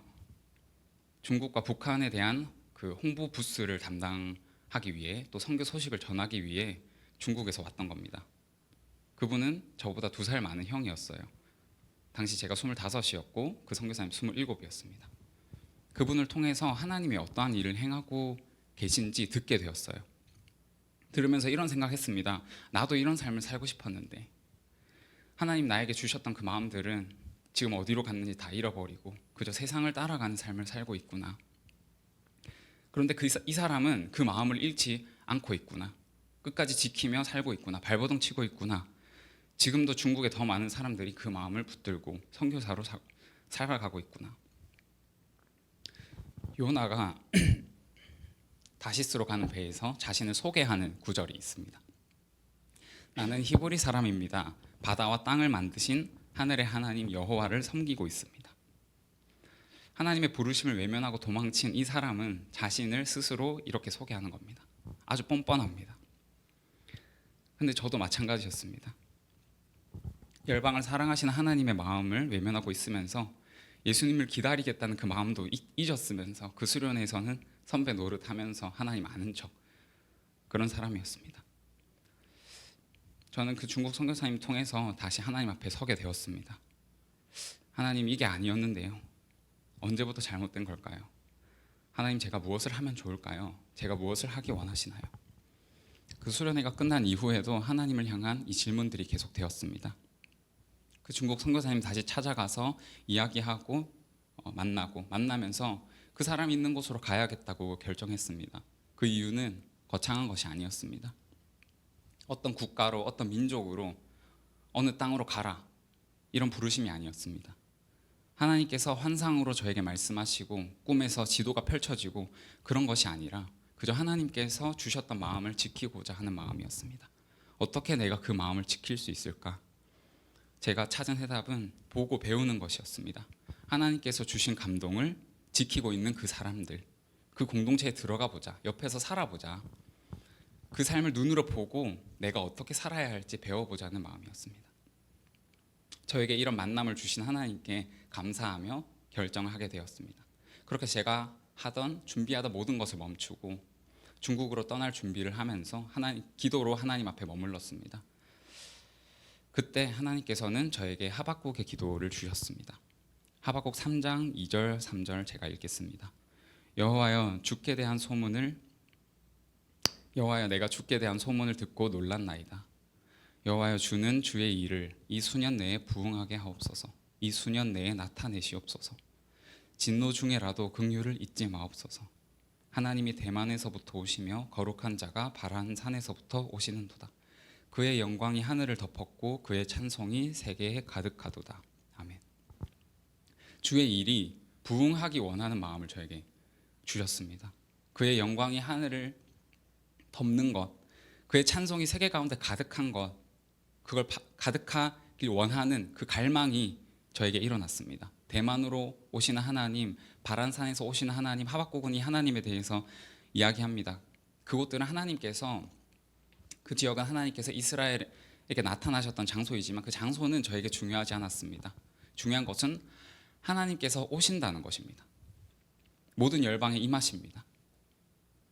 [SPEAKER 3] 중국과 북한에 대한 그 홍보 부스를 담당하기 위해 또 선교 소식을 전하기 위해 중국에서 왔던 겁니다. 그분은 저보다 2살 많은 형이었어요. 당시 제가 25이었고 그 선교사님 27이었습니다. 그분을 통해서 하나님이 어떠한 일을 행하고 계신지 듣게 되었어요. 들으면서 이런 생각했습니다. 나도 이런 삶을 살고 싶었는데 하나님 나에게 주셨던 그 마음들은 지금 어디로 갔는지 다 잃어버리고 그저 세상을 따라가는 삶을 살고 있구나. 그런데 이 사람은 그 마음을 잃지 않고 있구나. 끝까지 지키며 살고 있구나. 발버둥 치고 있구나. 지금도 중국에 더 많은 사람들이 그 마음을 붙들고 선교사로 살아가고 있구나. 요나가 다시스로 가는 배에서 자신을 소개하는 구절이 있습니다. 나는 히브리 사람입니다. 바다와 땅을 만드신 하늘의 하나님 여호와를 섬기고 있습니다. 하나님의 부르심을 외면하고 도망친 이 사람은 자신을 스스로 이렇게 소개하는 겁니다. 아주 뻔뻔합니다. 근데 저도 마찬가지였습니다. 열방을 사랑하시는 하나님의 마음을 외면하고 있으면서 예수님을 기다리겠다는 그 마음도 잊었으면서 그 수련회에서는 선배 노릇하면서 하나님 아는 척 그런 사람이었습니다. 저는 그 중국 선교사님 통해서 다시 하나님 앞에 서게 되었습니다. 하나님 이게 아니었는데요. 언제부터 잘못된 걸까요? 하나님 제가 무엇을 하면 좋을까요? 제가 무엇을 하기 원하시나요? 그 수련회가 끝난 이후에도 하나님을 향한 이 질문들이 계속되었습니다. 그 중국 선교사님 다시 찾아가서 이야기하고 만나면서 그 사람이 있는 곳으로 가야겠다고 결정했습니다. 그 이유는 거창한 것이 아니었습니다. 어떤 국가로 어떤 민족으로 어느 땅으로 가라 이런 부르심이 아니었습니다. 하나님께서 환상으로 저에게 말씀하시고 꿈에서 지도가 펼쳐지고 그런 것이 아니라 그저 하나님께서 주셨던 마음을 지키고자 하는 마음이었습니다. 어떻게 내가 그 마음을 지킬 수 있을까? 제가 찾은 해답은 보고 배우는 것이었습니다. 하나님께서 주신 감동을 지키고 있는 그 사람들, 그 공동체에 들어가 보자, 옆에서 살아보자. 그 삶을 눈으로 보고 내가 어떻게 살아야 할지 배워보자는 마음이었습니다. 저에게 이런 만남을 주신 하나님께 감사하며 결정을 하게 되었습니다. 그렇게 제가 준비하던 모든 것을 멈추고 중국으로 떠날 준비를 하면서 기도로 하나님 앞에 머물렀습니다. 그때 하나님께서는 저에게 하박국의 기도를 주셨습니다. 하박국 3장 2절 3절 제가 읽겠습니다. 여호와여 내가 주께 대한 소문을 듣고 놀랐나이다. 여호와여 주는 주의 일을 이 수년 내에 부응하게 하옵소서. 이 수년 내에 나타내시옵소서. 진노 중에라도 긍휼을 잊지 마옵소서. 하나님이 대만에서부터 오시며 거룩한 자가 바란 산에서부터 오시는도다. 그의 영광이 하늘을 덮었고 그의 찬송이 세계에 가득하도다. 아멘. 주의 일이 부응하기 원하는 마음을 저에게 주셨습니다. 그의 영광이 하늘을 덮는 것, 그의 찬송이 세계 가운데 가득한 것, 그걸 가득하길 원하는 그 갈망이 저에게 일어났습니다. 대만으로 오시는 하나님, 바란산에서 오시는 하나님, 하박국은 이 하나님에 대해서 이야기합니다. 그곳들은 하나님께서, 그 지역은 하나님께서 이스라엘에게 나타나셨던 장소이지만 그 장소는 저에게 중요하지 않았습니다. 중요한 것은 하나님께서 오신다는 것입니다. 모든 열방에 임하십니다.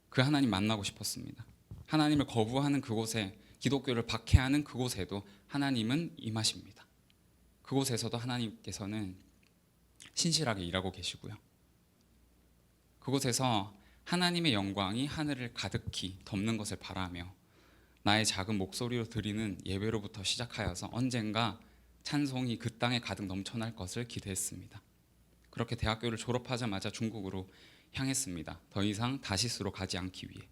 [SPEAKER 3] 그 하나님 만나고 싶었습니다. 하나님을 거부하는 그곳에, 기독교를 박해하는 그곳에도 하나님은 임하십니다. 그곳에서도 하나님께서는 신실하게 일하고 계시고요. 그곳에서 하나님의 영광이 하늘을 가득히 덮는 것을 바라며 나의 작은 목소리로 드리는 예배로부터 시작하여서 언젠가 찬송이 그 땅에 가득 넘쳐날 것을 기대했습니다. 그렇게 대학교를 졸업하자마자 중국으로 향했습니다. 더 이상 다시스로 가지 않기 위해,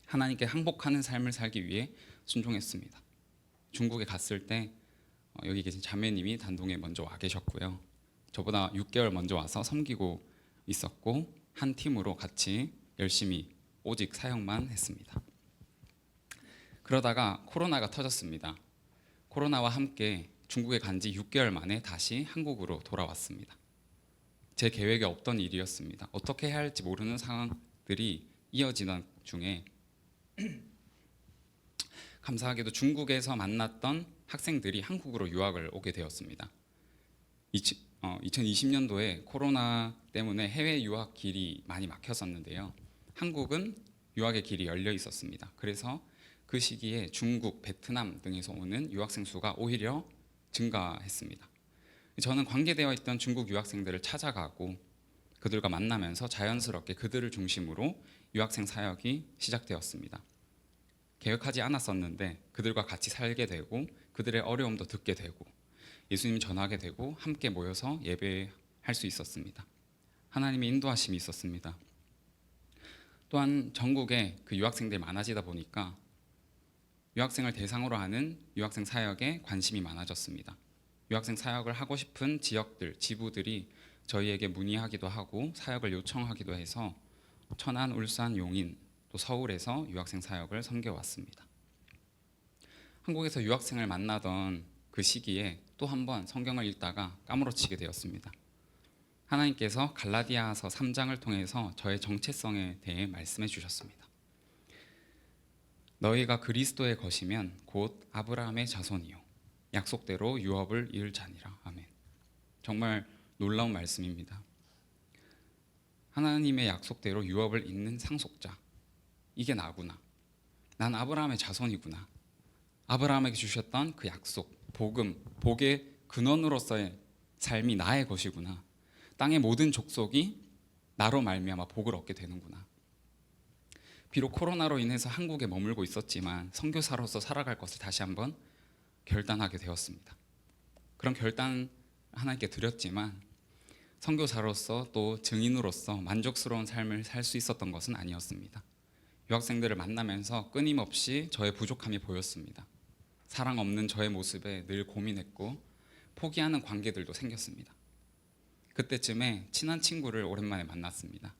[SPEAKER 3] 하나님께 항복하는 삶을 살기 위해 순종했습니다. 중국에 갔을 때 여기 계신 자매님이 단동에 먼저 와 계셨고요. 저보다 6개월 먼저 와서 섬기고 있었고 한 팀으로 같이 열심히 오직 사역만 했습니다. 그러다가 코로나가 터졌습니다. 코로나와 함께 중국에 간 지 6개월 만에 다시 한국으로 돌아왔습니다. 제 계획에 없던 일이었습니다. 어떻게 해야 할지 모르는 상황들이 이어지던 중에 감사하게도 중국에서 만났던 학생들이 한국으로 유학을 오게 되었습니다. 2020년도에 코로나 때문에 해외 유학 길이 많이 막혔었는데요. 한국은 유학의 길이 열려 있었습니다. 그래서 그 시기에 중국, 베트남 등에서 오는 유학생 수가 오히려 증가했습니다. 저는 관계되어 있던 중국 유학생들을 찾아가고 그들과 만나면서 자연스럽게 그들을 중심으로 유학생 사역이 시작되었습니다. 계획하지 않았었는데 그들과 같이 살게 되고 그들의 어려움도 듣게 되고 예수님 전하게 되고 함께 모여서 예배할 수 있었습니다. 하나님의 인도하심이 있었습니다. 또한 전국에 그 유학생들이 많아지다 보니까 유학생을 대상으로 하는 유학생 사역에 관심이 많아졌습니다. 유학생 사역을 하고 싶은 지역들, 지부들이 저희에게 문의하기도 하고 사역을 요청하기도 해서 천안, 울산, 용인, 또 서울에서 유학생 사역을 섬겨왔습니다. 한국에서 유학생을 만나던 그 시기에 또 한 번 성경을 읽다가 까무러치게 되었습니다. 하나님께서 갈라디아서 3장을 통해서 저의 정체성에 대해 말씀해 주셨습니다. 너희가 그리스도의 것이면 곧 아브라함의 자손이요 약속대로 유업을 이을 자니라. 아멘. 정말 놀라운 말씀입니다. 하나님의 약속대로 유업을 잇는 상속자, 이게 나구나. 난 아브라함의 자손이구나. 아브라함에게 주셨던 그 약속, 복음, 복의 근원으로서의 삶이 나의 것이구나. 땅의 모든 족속이 나로 말미암아 복을 얻게 되는구나. 비록 코로나로 인해서 한국에 머물고 있었지만 선교사로서 살아갈 것을 다시 한번 결단하게 되었습니다. 그런 결단 하나님께 드렸지만 선교사로서 또 증인으로서 만족스러운 삶을 살 수 있었던 것은 아니었습니다. 유학생들을 만나면서 끊임없이 저의 부족함이 보였습니다. 사랑 없는 저의 모습에 늘 고민했고 포기하는 관계들도 생겼습니다. 그때쯤에 친한 친구를 오랜만에 만났습니다.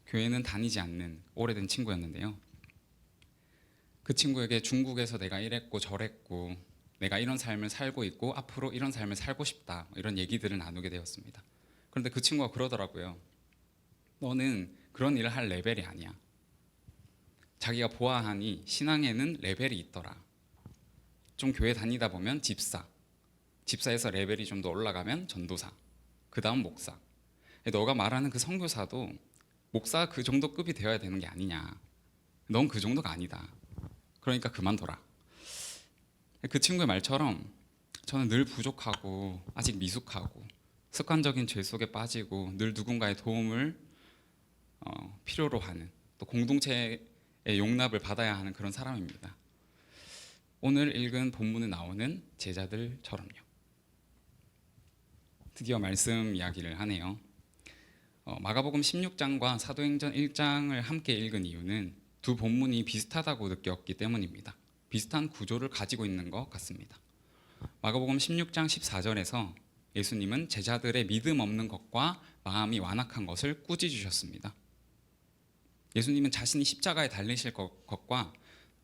[SPEAKER 3] 교회는 다니지 않는 오래된 친구였는데요. 그 친구에게 중국에서 내가 이랬고 저랬고 내가 이런 삶을 살고 있고 앞으로 이런 삶을 살고 싶다, 이런 얘기들을 나누게 되었습니다. 그런데 그 친구가 그러더라고요. 너는 그런 일을 할 레벨이 아니야. 자기가 보아하니 신앙에는 레벨이 있더라. 좀 교회 다니다 보면 집사에서 레벨이 좀 더 올라가면 전도사, 그 다음 목사. 너가 말하는 그 선교사도 목사 그 정도 급이 되어야 되는 게 아니냐. 넌 그 정도가 아니다. 그러니까 그만둬라. 그 친구의 말처럼 저는 늘 부족하고 아직 미숙하고 습관적인 죄 속에 빠지고 늘 누군가의 도움을 필요로 하는, 또 공동체의 용납을 받아야 하는 그런 사람입니다. 오늘 읽은 본문에 나오는 제자들처럼요. 드디어 말씀 이야기를 하네요. 마가복음 16장과 사도행전 1장을 함께 읽은 이유는 두 본문이 비슷하다고 느꼈기 때문입니다. 비슷한 구조를 가지고 있는 것 같습니다. 마가복음 16장 14절에서 예수님은 제자들의 믿음 없는 것과 마음이 완악한 것을 꾸짖으셨습니다. 예수님은 자신이 십자가에 달리실 것과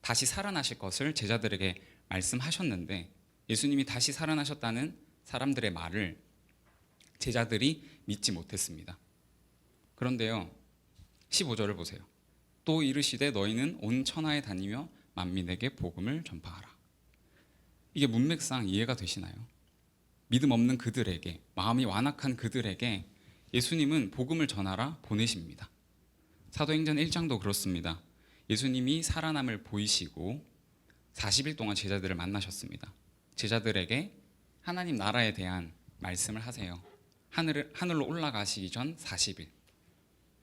[SPEAKER 3] 다시 살아나실 것을 제자들에게 말씀하셨는데 예수님이 다시 살아나셨다는 사람들의 말을 제자들이 믿지 못했습니다. 그런데요, 15절을 보세요. 또 이르시되 너희는 온 천하에 다니며 만민에게 복음을 전파하라. 이게 문맥상 이해가 되시나요? 믿음 없는 그들에게, 마음이 완악한 그들에게 예수님은 복음을 전하라 보내십니다. 사도행전 1장도 그렇습니다. 예수님이 살아남을 보이시고 40일 동안 제자들을 만나셨습니다. 제자들에게 하나님 나라에 대한 말씀을 하세요. 하늘로 올라가시기 전 40일.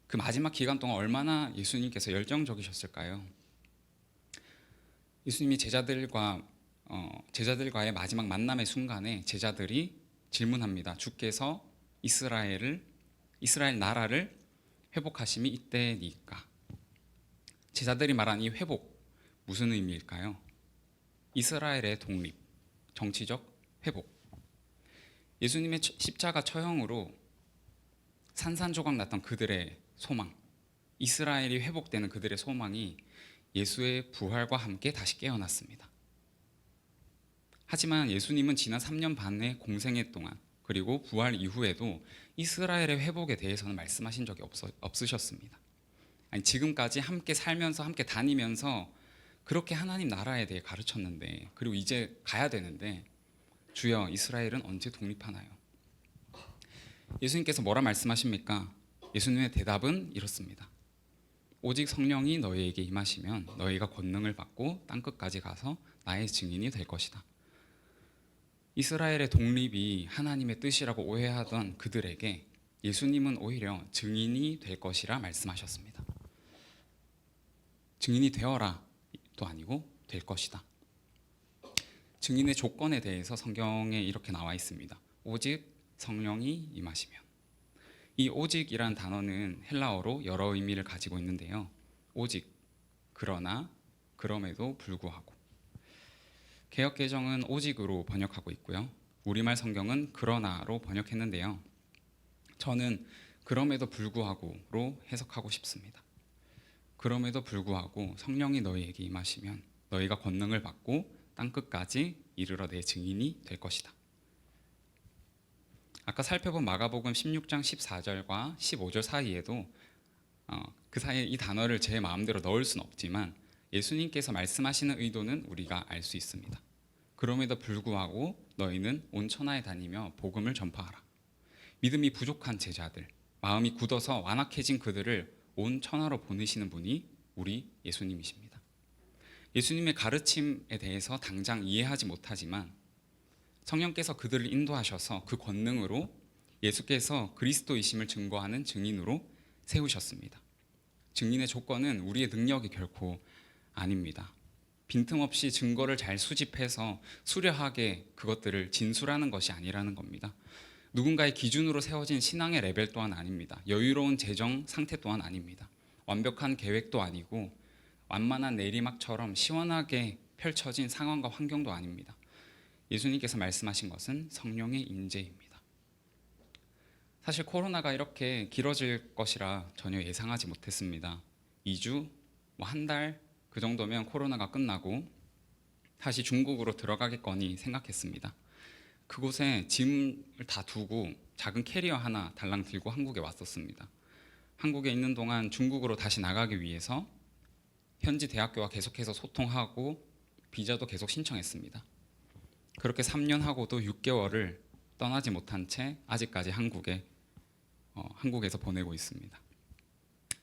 [SPEAKER 3] 그 마지막 기간 동안 얼마나 예수님께서 열정적이셨을까요? 예수님이 제자들과의 마지막 만남의 순간에 제자들이 질문합니다. 주께서 이스라엘 나라를 회복하심이 이때니까. 제자들이 말한 이 회복, 무슨 의미일까요? 이스라엘의 독립, 정치적 회복. 예수님의 십자가 처형으로 산산조각 났던 그들의 소망, 이스라엘이 회복되는 그들의 소망이 예수의 부활과 함께 다시 깨어났습니다. 하지만 예수님은 지난 3년 반의 공생애 동안, 그리고 부활 이후에도 이스라엘의 회복에 대해서는 말씀하신 적이 없으셨습니다. 아니, 지금까지 함께 살면서 함께 다니면서 그렇게 하나님 나라에 대해 가르쳤는데, 그리고 이제 가야 되는데, 주여 이스라엘은 언제 독립하나요? 예수님께서 뭐라 말씀하십니까? 예수님의 대답은 이렇습니다. 오직 성령이 너희에게 임하시면 너희가 권능을 받고 땅끝까지 가서 나의 증인이 될 것이다. 이스라엘의 독립이 하나님의 뜻이라고 오해하던 그들에게 예수님은 오히려 증인이 될 것이라 말씀하셨습니다. 증인이 되어라 도 아니고 될 것이다. 증인의 조건에 대해서 성경에 이렇게 나와 있습니다. 오직 성령이 임하시면. 이 오직이란 단어는 헬라어로 여러 의미를 가지고 있는데요. 오직, 그러나, 그럼에도 불구하고. 개역개정은 오직으로 번역하고 있고요. 우리말 성경은 그러나로 번역했는데요. 저는 그럼에도 불구하고로 해석하고 싶습니다. 그럼에도 불구하고 성령이 너희에게 임하시면 너희가 권능을 받고 땅끝까지 이르러 내 증인이 될 것이다. 아까 살펴본 마가복음 16장 14절과 15절 사이에도 그 사이에 이 단어를 제 마음대로 넣을 수는 없지만 예수님께서 말씀하시는 의도는 우리가 알 수 있습니다. 그럼에도 불구하고 너희는 온 천하에 다니며 복음을 전파하라. 믿음이 부족한 제자들, 마음이 굳어서 완악해진 그들을 온 천하로 보내시는 분이 우리 예수님이십니다. 예수님의 가르침에 대해서 당장 이해하지 못하지만 성령께서 그들을 인도하셔서 그 권능으로 예수께서 그리스도이심을 증거하는 증인으로 세우셨습니다. 증인의 조건은 우리의 능력이 결코 아닙니다. 빈틈없이 증거를 잘 수집해서 수려하게 그것들을 진술하는 것이 아니라는 겁니다. 누군가의 기준으로 세워진 신앙의 레벨 또한 아닙니다. 여유로운 재정 상태 또한 아닙니다. 완벽한 계획도 아니고 완만한 내리막처럼 시원하게 펼쳐진 상황과 환경도 아닙니다. 예수님께서 말씀하신 것은 성령의 임재입니다. 사실 코로나가 이렇게 길어질 것이라 전혀 예상하지 못했습니다. 2주, 한 달 그 정도면 코로나가 끝나고 다시 중국으로 들어가겠거니 생각했습니다. 그곳에 짐을 다 두고 작은 캐리어 하나 달랑 들고 한국에 왔었습니다. 한국에 있는 동안 중국으로 다시 나가기 위해서 현지 대학교와 계속해서 소통하고 비자도 계속 신청했습니다. 그렇게 3년 하고도 6개월을 떠나지 못한 채 아직까지 한국에서 보내고 있습니다.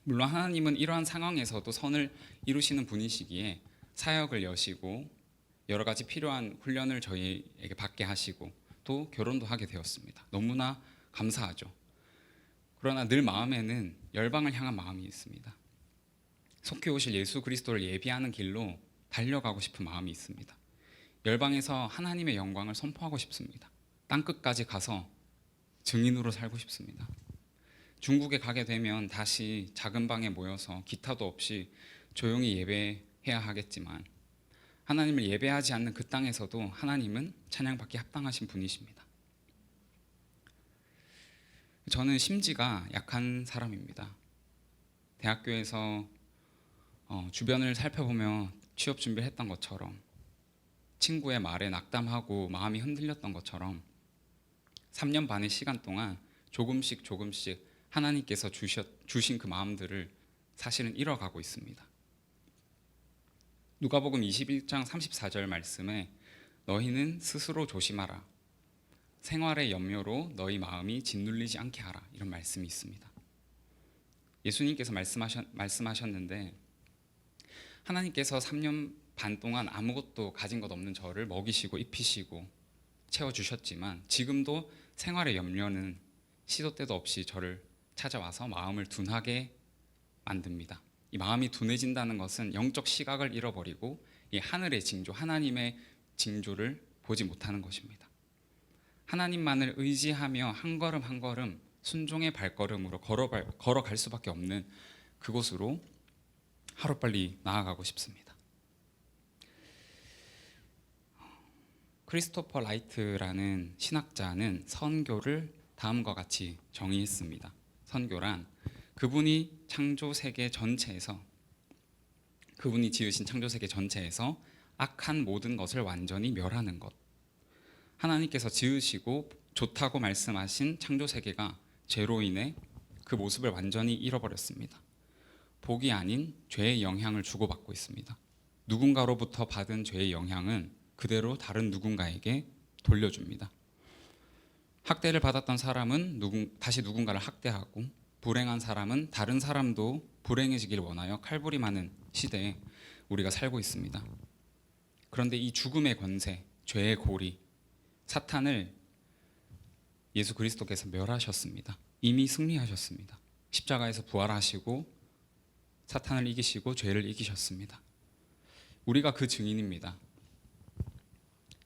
[SPEAKER 3] 물론 하나님은 이러한 상황에서도 선을 이루시는 분이시기에 사역을 여시고 여러 가지 필요한 훈련을 저희에게 받게 하시고 또 결혼도 하게 되었습니다. 너무나 감사하죠. 그러나 늘 마음에는 열방을 향한 마음이 있습니다. 속히 오실 예수 그리스도를 예비하는 길로 달려가고 싶은 마음이 있습니다. 열방에서 하나님의 영광을 선포하고 싶습니다. 땅끝까지 가서 증인으로 살고 싶습니다. 중국에 가게 되면 다시 작은 방에 모여서 기타도 없이 조용히 예배해야 하겠지만 하나님을 예배하지 않는 그 땅에서도 하나님은 찬양받기 합당하신 분이십니다. 저는 심지가 약한 사람입니다. 대학교에서 주변을 살펴보며 취업 준비를 했던 것처럼 친구의 말에 낙담하고 마음이 흔들렸던 것처럼 3년 반의 시간 동안 조금씩 하나님께서 주신 그 마음들을 사실은 잃어가고 있습니다. 누가복음 21장 34절 말씀에 너희는 스스로 조심하라. 생활의 염려로 너희 마음이 짓눌리지 않게 하라. 이런 말씀이 있습니다. 예수님께서 말씀하셨는데 하나님께서 3년 반 동안 아무것도 가진 것 없는 저를 먹이시고 입히시고 채워주셨지만 지금도 생활의 염려는 시도 때도 없이 저를 찾아와서 마음을 둔하게 만듭니다. 이 마음이 둔해진다는 것은 영적 시각을 잃어버리고 이 하늘의 징조, 하나님의 징조를 보지 못하는 것입니다. 하나님만을 의지하며 한 걸음 한 걸음 순종의 발걸음으로 걸어갈 수밖에 없는 그곳으로 하루빨리 나아가고 싶습니다. 크리스토퍼 라이트라는 신학자는 선교를 다음과 같이 정의했습니다. 선교란 그분이 지으신 창조 세계 전체에서 악한 모든 것을 완전히 멸하는 것. 하나님께서 지으시고 좋다고 말씀하신 창조 세계가 죄로 인해 그 모습을 완전히 잃어버렸습니다. 복이 아닌 죄의 영향을 주고받고 있습니다. 누군가로부터 받은 죄의 영향은 그대로 다른 누군가에게 돌려줍니다. 학대를 받았던 사람은 다시 누군가를 학대하고 불행한 사람은 다른 사람도 불행해지길 원하여 칼부림하는 시대에 우리가 살고 있습니다. 그런데 이 죽음의 권세, 죄의 고리, 사탄을 예수 그리스도께서 멸하셨습니다. 이미 승리하셨습니다. 십자가에서 부활하시고 사탄을 이기시고 죄를 이기셨습니다. 우리가 그 증인입니다.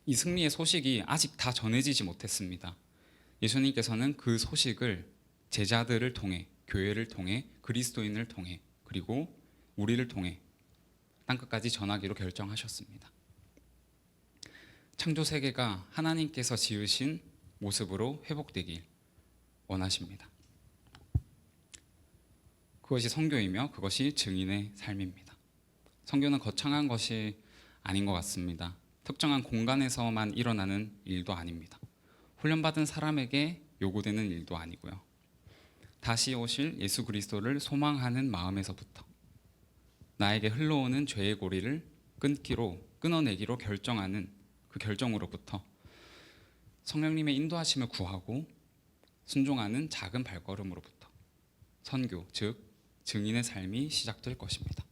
[SPEAKER 3] 이 승리의 소식이 아직 다 전해지지 못했습니다. 예수님께서는 그 소식을 제자들을 통해, 교회를 통해, 그리스도인을 통해, 그리고 우리를 통해 땅끝까지 전하기로 결정하셨습니다. 창조 세계가 하나님께서 지으신 모습으로 회복되길 원하십니다. 그것이 선교이며 그것이 증인의 삶입니다. 선교는 거창한 것이 아닌 것 같습니다. 특정한 공간에서만 일어나는 일도 아닙니다. 훈련받은 사람에게 요구되는 일도 아니고요. 다시 오실 예수 그리스도를 소망하는 마음에서부터 나에게 흘러오는 죄의 고리를 끊어내기로 결정하는 그 결정으로부터 성령님의 인도하심을 구하고 순종하는 작은 발걸음으로부터 선교, 즉 증인의 삶이 시작될 것입니다.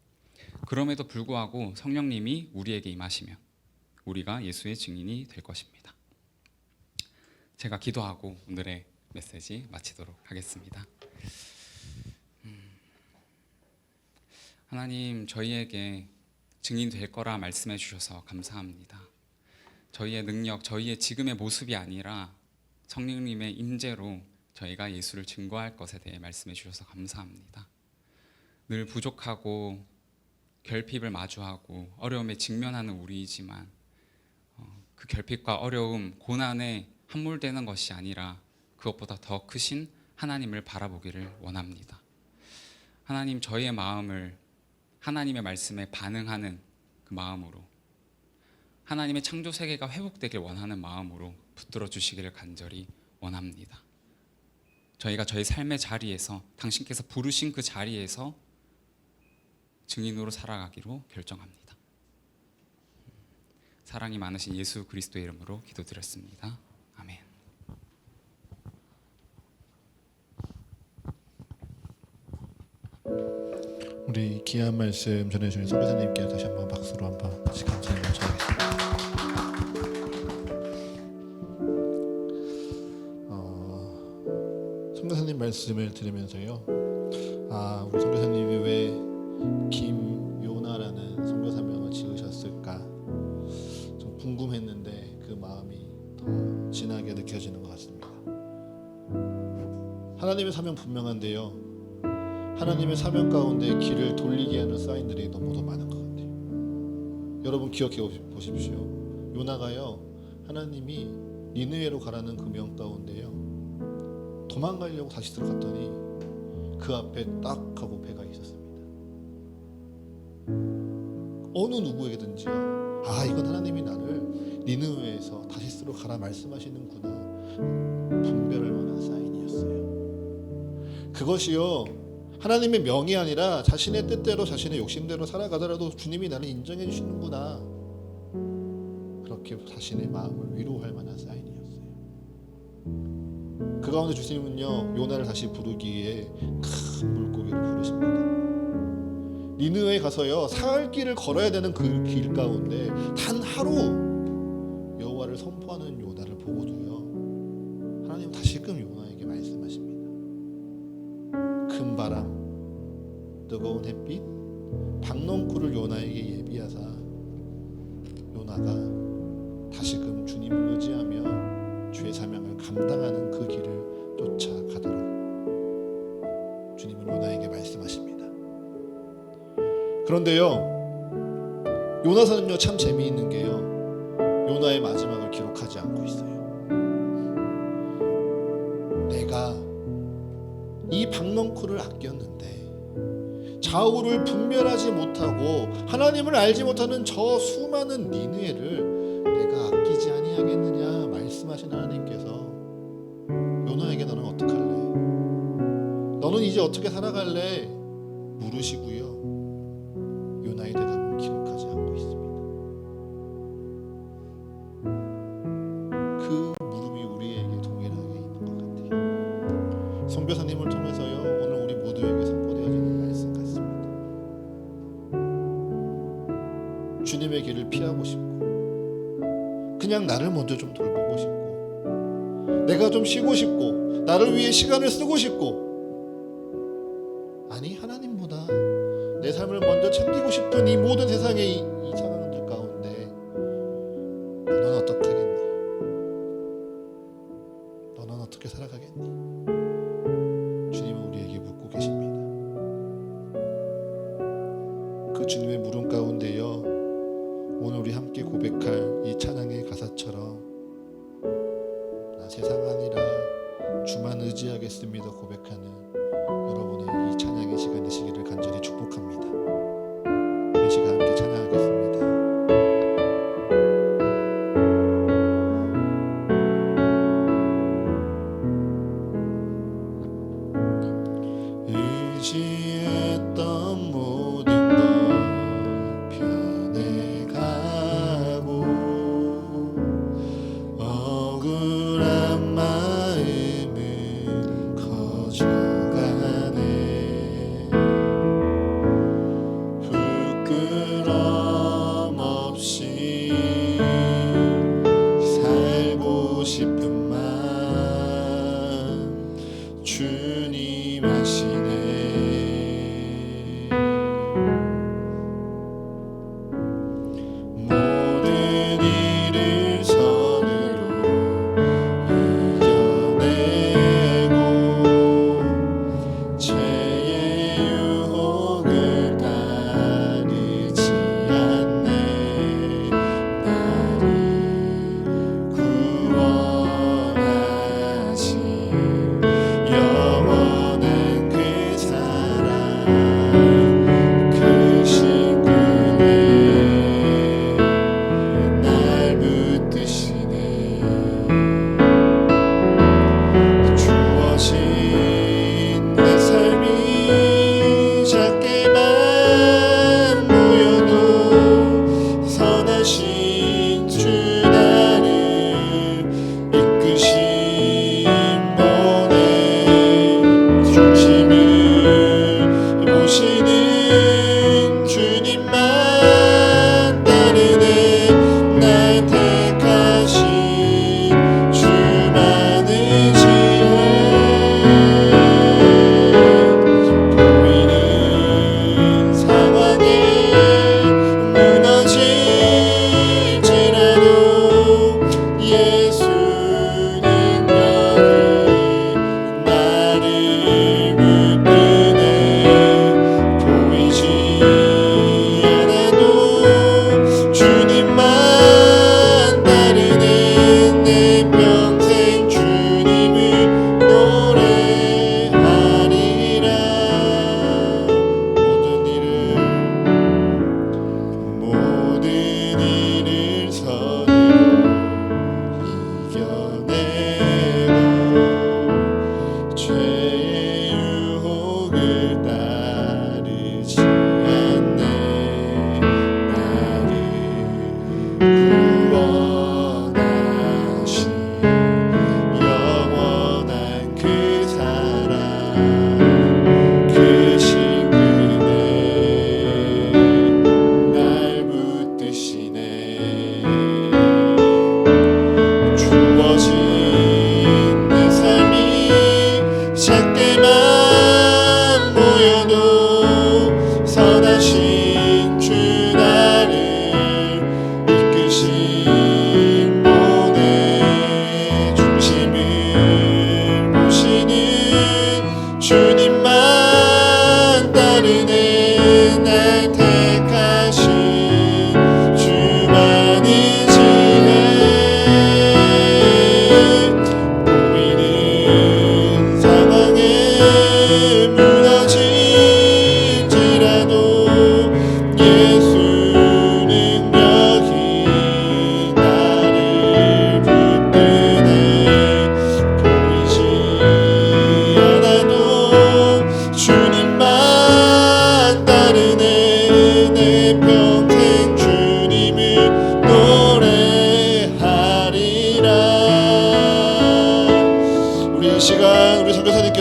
[SPEAKER 3] 그럼에도 불구하고 성령님이 우리에게 임하시면 우리가 예수의 증인이 될 것입니다. 제가 기도하고 오늘의 메시지 마치도록 하겠습니다. 하나님, 저희에게 증인 될 거라 말씀해 주셔서 감사합니다. 저희의 능력, 저희의 지금의 모습이 아니라 성령님의 임재로 저희가 예수를 증거할 것에 대해 말씀해 주셔서 감사합니다. 늘 부족하고 결핍을 마주하고 어려움에 직면하는 우리이지만 그 결핍과 어려움, 고난에 함몰되는 것이 아니라 그것보다 더 크신 하나님을 바라보기를 원합니다. 하나님, 저희의 마음을 하나님의 말씀에 반응하는 그 마음으로, 하나님의 창조 세계가 회복되길 원하는 마음으로 붙들어 주시기를 간절히 원합니다. 저희가 저희 삶의 자리에서, 당신께서 부르신 그 자리에서 증인으로 살아가기로 결정합니다. 사랑이 많으신 예수 그리스도의 이름으로 기도드렸습니다. 아멘.
[SPEAKER 1] 우리 귀한 말씀 전해주신 선교사님께 다시 한번 박수로 한번 다시 감사의 말씀 하겠습니다. 선교사님 말씀을 들으면서요, 우리 선교사님이 왜 김요나라는 선교사명을 지으셨을까 좀 궁금했는데 그 마음이 더 진하게 느껴지는 것 같습니다. 하나님의 사명 분명한데요, 하나님의 사명 가운데 길을 돌리게 하는 사인들이 너무도 많은 것 같아요. 여러분 기억해 보십시오. 요나가요, 하나님이 니느웨로 가라는 그 명 가운데요, 도망가려고 다시 들어갔더니 그 앞에 딱 하고 배가 있었습니다. 어느 누구에게든지요, 이건 하나님이 나를 니느웨에서 다시스로 가라 말씀하시는구나, 분별할 만한 사인이었어요. 그것이요, 하나님의 명이 아니라 자신의 뜻대로 자신의 욕심대로 살아가더라도 주님이 나를 인정해 주시는구나, 그렇게 자신의 마음을 위로할 만한 사인이었어요. 그 가운데 주님은요, 요나를 다시 부르기 위해 큰 물고기를 부르십니다. 니느웨에 가서요, 사흘 길을 걸어야 되는 그 길 가운데 단 하루 여호와를 선포하는 요나를 보고도요, 하나님 다시금 요나에게 말씀하십니다. 큰 바람, 뜨거운 햇빛, 박넝쿨을 요나에게 예비하사 요나가 다시금 주님을 의지하며 죄 사명을 감당하는 그 길을 쫓아가도록 주님은 요나에게 말씀하십니다. 그런데요, 요나서는요 참 재미있는 게요, 요나의 마지막을 기록하지 않고 있어요. 내가 이 박넝쿨을 아꼈는데 좌우를 분별하지 못하고 하나님을 알지 못하는 저 수많은 니느웨를 내가 아끼지 아니하겠느냐 말씀하신 하나님께서 요나에게 너는 어떡할래? 너는 이제 어떻게 살아갈래? 물으시고요, 요나의 대답은 기록하지 않고 있습니다. 그 물음이 우리에게 동일하게 있는 것 같아요. 선교사님을 통해서요, 오늘 우리 모두에게 선포되어지는 말씀 같습니다. 주님의 길을 피하고 싶고, 그냥 나를 먼저 좀 돌보고 싶고, 내가 좀 쉬고 싶고, 나를 위해 시간을 쓰고 싶고, 아니 하나님보다 내 삶을 먼저 챙기고 싶은 이 모든 세상의 이 상황들 가운데 너는 어떡하겠니? 너는 어떻게 살아가겠니? 주님은 우리에게 묻고 계십니다. 그 주님의 물음 가운데요, 오늘 우리 함께 고백할 이 찬양의 가사처럼 나 세상 아니라 주만 의지하겠습니다 고백하는 여러분의 이 찬양의 시간 되시기를 간절히 축복합니다. 이 시간 함께 찬양하겠습니다. 의지했던 모든 것 변해가고 억울한 마음은 커져가네. 부끄럼 없이 살고 싶은 마음 주님 아시네. 모든 일을 선으로 이겨내고 죄의 유혹을 따르지 않네. 나를 구원하시는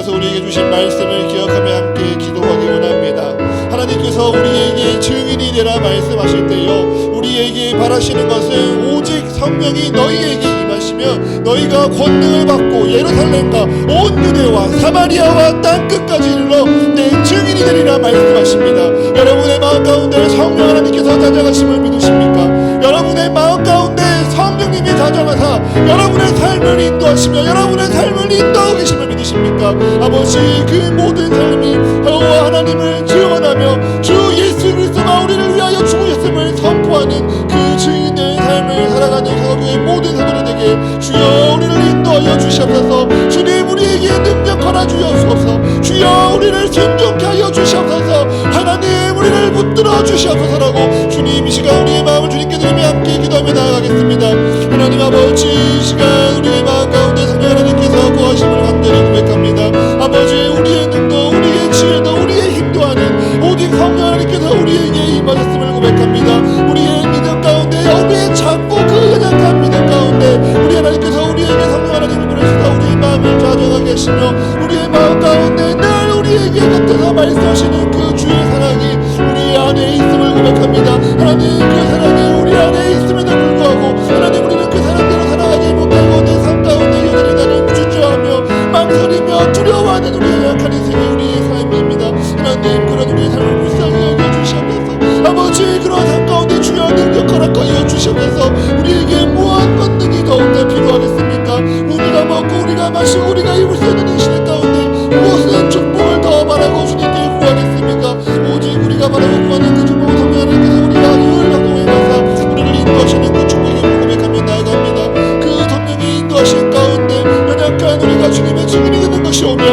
[SPEAKER 1] 하나님께서 우리에게 주신 말씀을 기억하며 함께 기도하기 원합니다. 하나님께서 우리에게 증인이 되라 말씀하실 때요, 우리에게 바라시는 것은 오직 성령이 너희에게 임하시며 너희가 권능을 받고 예루살렘과 온 유대와 사마리아와 땅끝까지 이르러 내 증인이 되리라 말씀하십니다. 여러분의 마음 가운데 성령 하나님께서 다정하심을 믿으십니까? 여러분의 마음 가운데 성령님이 다정하사 여러분의 삶을 인도하시며 여러분의 삶을 인도하고 계심을 믿으십니까? 아버지, 그 모든 삶이 여호와 하나님을 증언하며 주 예수 그리스도가 우리를 위하여 죽으셨음을 선포하는 그 증인의 삶을 살아가는 사도의 모든 사도들에게 주여 우리를 인도하여 주시옵소서. 주님, 우리에게 능력 하나 주시옵소서. 주여 우리를 순종케 하여 주시옵소서. 하나님, 우리를 붙들어 주시옵소서라고 주님 이 시간 우리의 마음을 주님께 드리며 함께 기도하며 나아가겠습니다. 하나님 아버지, 이 시간 우리의 마음 가운데 성령 하나님께서 거하심을 간절히 고백합니다. 아버지, 우리의 능도 우리의 지혜도 우리의 힘도 아닌 오직 성령 하나님께서 우리에게 임하셨음을 고백합니다. 우리의 믿음 가운데 우리의 작고 그 연약한 믿음 가운데 우리 하나님께서 우리에게 성령 하나님을 보내시다 우리의 마음을 좌정하게 하시며 우리의 마음 가운데 늘 우리에게 곁에서 말씀하시는 그 주의 사랑이 우리 안에 있음을 고백합니다. 하나님, 그 사랑이 우리 안에 있음에도 불구하고 하나님, 우리는 그 사랑대로 살아가지 못하고 내 삶 가운데 여전히 나를 주저하며 망설이며 두려워하는 우리의 약한 인생이 우리의 삶입니다. 하나님, 그런 우리의 삶을 불쌍히 여겨주시옵소서. 아버지, 그런 삶 가운데 주여 능력 허락하여 주시옵소서. 우리에게 무한 권능이 더욱더 필요하겠습니까? 우리가 먹고 우리가 마시고 우리가 입을 수 있는 이 시대 가운데 무엇은 축복을 더 바라고 주님께 구하겠습니까? 오직 우리가 바라고 구하는 그 축복을 성령 하나님께서 우리가 늘 활동해 가사 우리를 인도하시는 그 축복을 고백하며 나아갑니다. 그 성령이 인도하신 가운데 연약한 우리가 주님의 증인이 되는 것이 오며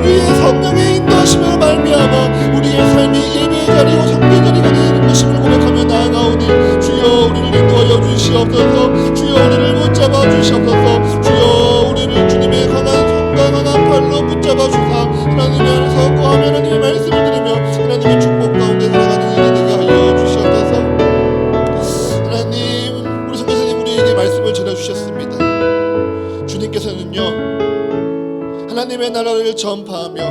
[SPEAKER 1] 우리의 성령의 인도하심을 말미암아 우리의 삶이 예배의 자리고 성교의 자리가 되는 것임을 고백하며 나아가오니 주여 우리를 인도하여 주시옵소서. 주여 우리를 붙잡아 주시옵소서. 주여 우리를 주님의 강한 팔로 붙잡아 주사 하나님의 안에서 거하며 하나님의 말씀을 들으며 하나님의 축복 가운데 살아가는 일이 되게 하여 주시옵소서. 하나님, 우리 선교사님 우리에게 말씀을 전해주셨습니다. 주님께서는요, 하나님의 나라를 전파하며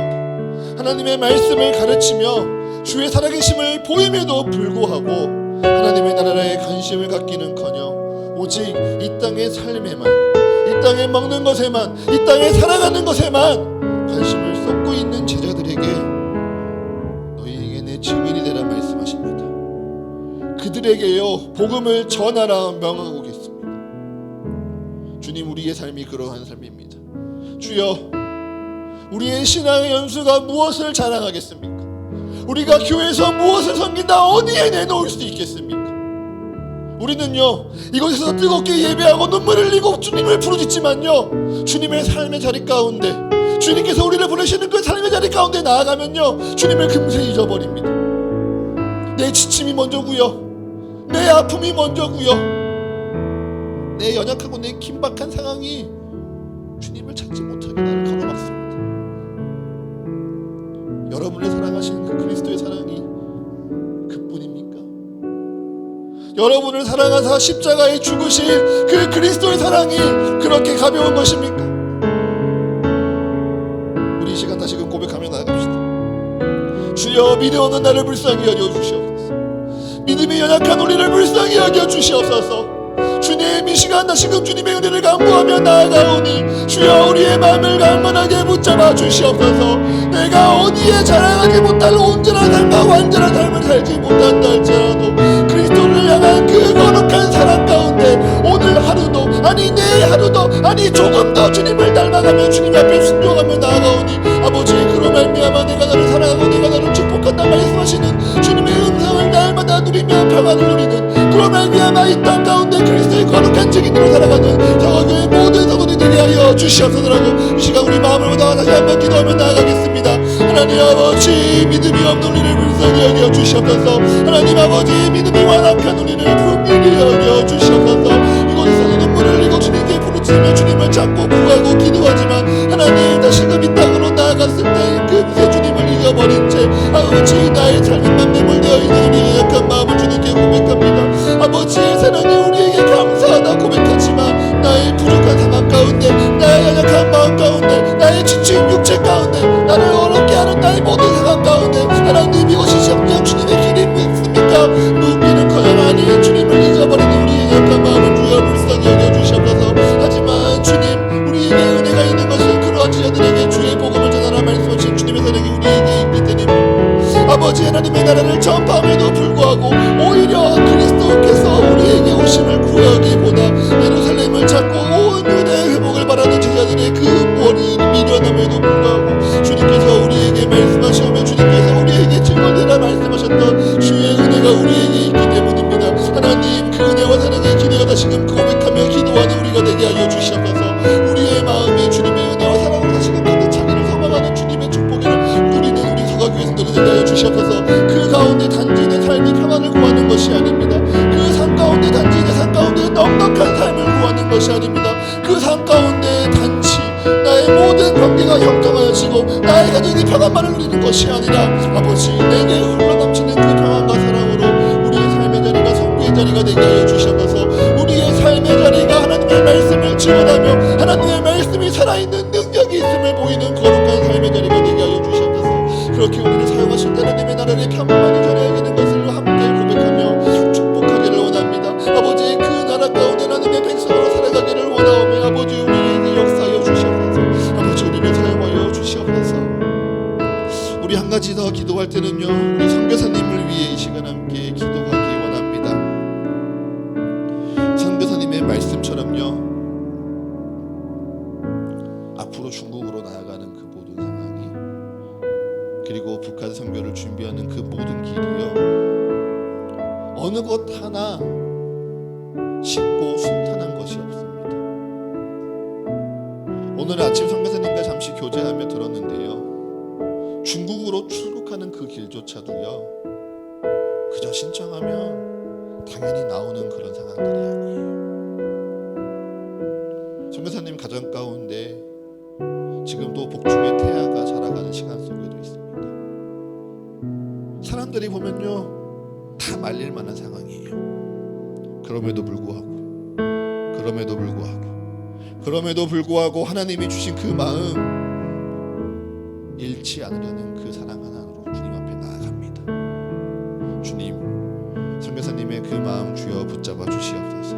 [SPEAKER 1] 하나님의 말씀을 가르치며 주의 살아계심을 보임에도 불구하고 하나님의 나라에 관심을 갖기는커녕 오직 이 땅의 삶에만, 이 땅에 먹는 것에만, 이 땅에 살아가는 것에만 관심을 쏟고 있는 제자들에게 너희에게 내 증인이 되라 말씀하십니다. 그들에게요 복음을 전하라 명하고 계십니다. 주님, 우리의 삶이 그러한 삶입니다. 주여, 우리의 신앙의 연수가 무엇을 자랑하겠습니까? 우리가 교회에서 무엇을 섬긴다 어디에 내놓을 수 있겠습니까? 우리는요 이곳에서 뜨겁게 예배하고 눈물을 흘리고 주님을 부르짖지만요 주님의 삶의 자리 가운데 주님께서 우리를 보내시는 그 삶의 자리 가운데 나아가면요 주님을 금세 잊어버립니다. 내 지침이 먼저고요, 내 아픔이 먼저고요, 내 연약하고 내 긴박한 상황이 주님을 찾지 못하게 나를 가로막습니다. 여러분을 사랑하시는 그 그리스도의 사랑이 그뿐입니까? 여러분을 사랑하사 십자가에 죽으신 그 그리스도의 사랑이 그렇게 가벼운 것입니까? 우리 이 시간 다시금 고백하며 나아갑시다. 주여, 믿음 없는 나를 불쌍히 여겨주시옵소서. 믿음이 연약한 우리를 불쌍히 여겨주시옵소서. 주님, 이 시간 다시금 주님의 은혜를 간구하며 나아가오니 주여 우리의 마음을 강건하게 붙잡아 주시옵소서. 내가 어디에 자랑하지 못할 온전한 삶과 완전한 삶을 살지 못한다 할지라도 그리스도를 향한 그 거룩한 사랑 가운데 오늘 하루도 아니 내일 하루도 아니 조금 더 주님을 닮아가며 주님 앞에 순종하며 나아가오니 아버지, 그로 말미암아 내가 너를 사랑하고 내가 너를 축복한다 말씀하시는 주님의 음성을 날마다 누리며 평안을 누리는 그로 말미암아 이 땅 가운데 그리스도의 거룩한 증인으로 살아가는 사과교회 모든 성도들이 되게 하여 주시옵소서라고 이 시간 우리 마음을 모아 다시 한번 기도하며 나아가겠습니다. 하나님 아버지, 믿음이 없는 우리를 불쌍히 여겨 주시옵소서. 하나님 아버지, 믿음이 완악한 우리를 분명히 여겨 주시옵소서. 이곳에서는 눈물을 흘리고 주님께 부르짖으며 주님을 찾고 구하고 기도하지만 하나님, 다시금 이 땅으로 나아갔을 때 금세 주님을 잊어버린 채 아버지, 나의 삶에만 매몰되어 있는 우리의 약한 마음을 주님께 고백합니다. 아버지의 사랑이 우리에게 감사하다 고백하지만 나의 부족한 상황 가운데, 나의 연약한 마음 가운데, 나의 지친 육체 가운데 자들의 그 머리 미련함에도 불구하고 주님께서 우리에게 말씀하시며 주님께서 우리에게 증언되라 말씀하셨던 주의 은혜가 우리에게 있기 때문입니다. 하나님, 그 은혜와 사랑의 기대가 다시금 고백하며 기도하는 우리가 되게 하여 주시옵소서. 우리의 마음이 주님의 은혜와 사랑으로 다시금 가득 차기를 소망하는 주님의 축복을 누리는 우리 서가교회 성도들 되게 하여 주시옵소서. 그 가운데 단지 내 삶이 평안을 구하는 것이 아닙니다. 그 삶 가운데 단지 내 삶 가운데 넉넉한 삶을 구하는 것이 아닙니다. 그 삶 가운데 단지 나의 모든 관계가 형통하여지고 나의 가정이 평안만을 누리는 것이 아니라 아버지, 내게 흘러넘치는 그 평안과 사랑으로 우리의 삶의 자리가 성부의 자리가 되게 하여 주시옵소서. 우리의 삶의 자리가 하나님의 말씀을 지원하며 하나님의 말씀이 살아있는 능력이 있음을 보이는 거룩한 삶의 자리가 되게 하여 주시옵소서. 그렇게 우리를 사용하실 때 하나님의 나라를 평안히 전해야 되는 것을 함께 고백하며 축복하기를 원합니다. 아버지, 그 나라 가운데 하나님의 백성으로 살아가기를 원하오며 아버지, 우리에게 역사하여 주시옵소서. 아버지, 우리를 사용하여 주시옵소서. 우리 한 가지 더 기도할 때는요, 우리 선교사님을 위해 이 시간 함께 기도하기 원합니다. 선교사님의 말씀처럼요, 앞으로 중국으로 나아가는 그 모든 상황이, 그리고 북한 선교를 준비하는 그 모든 길이요, 어느 것 하나 쉽고 순탄한 것이 없습니다. 오늘 아침 선교사님과 잠시 교제하며 들었는데요, 중국으로 출국하는 그 길조차도요, 그저 신청하면 당연히 나오는 그런 상황들이 아니에요. 선교사님 가정 가운데 지금도 복중의 태아가 자라가는 시간 속에도 있습니다. 사람들이 보면요, 다 말릴 만한 상황이에요. 그럼에도 불구하고 하나님이 주신 그 마음 잃지 않으려는 그 사랑 하나로 주님 앞에 나아갑니다. 주님, 선교사님의 그 마음 주여 붙잡아 주시옵소서.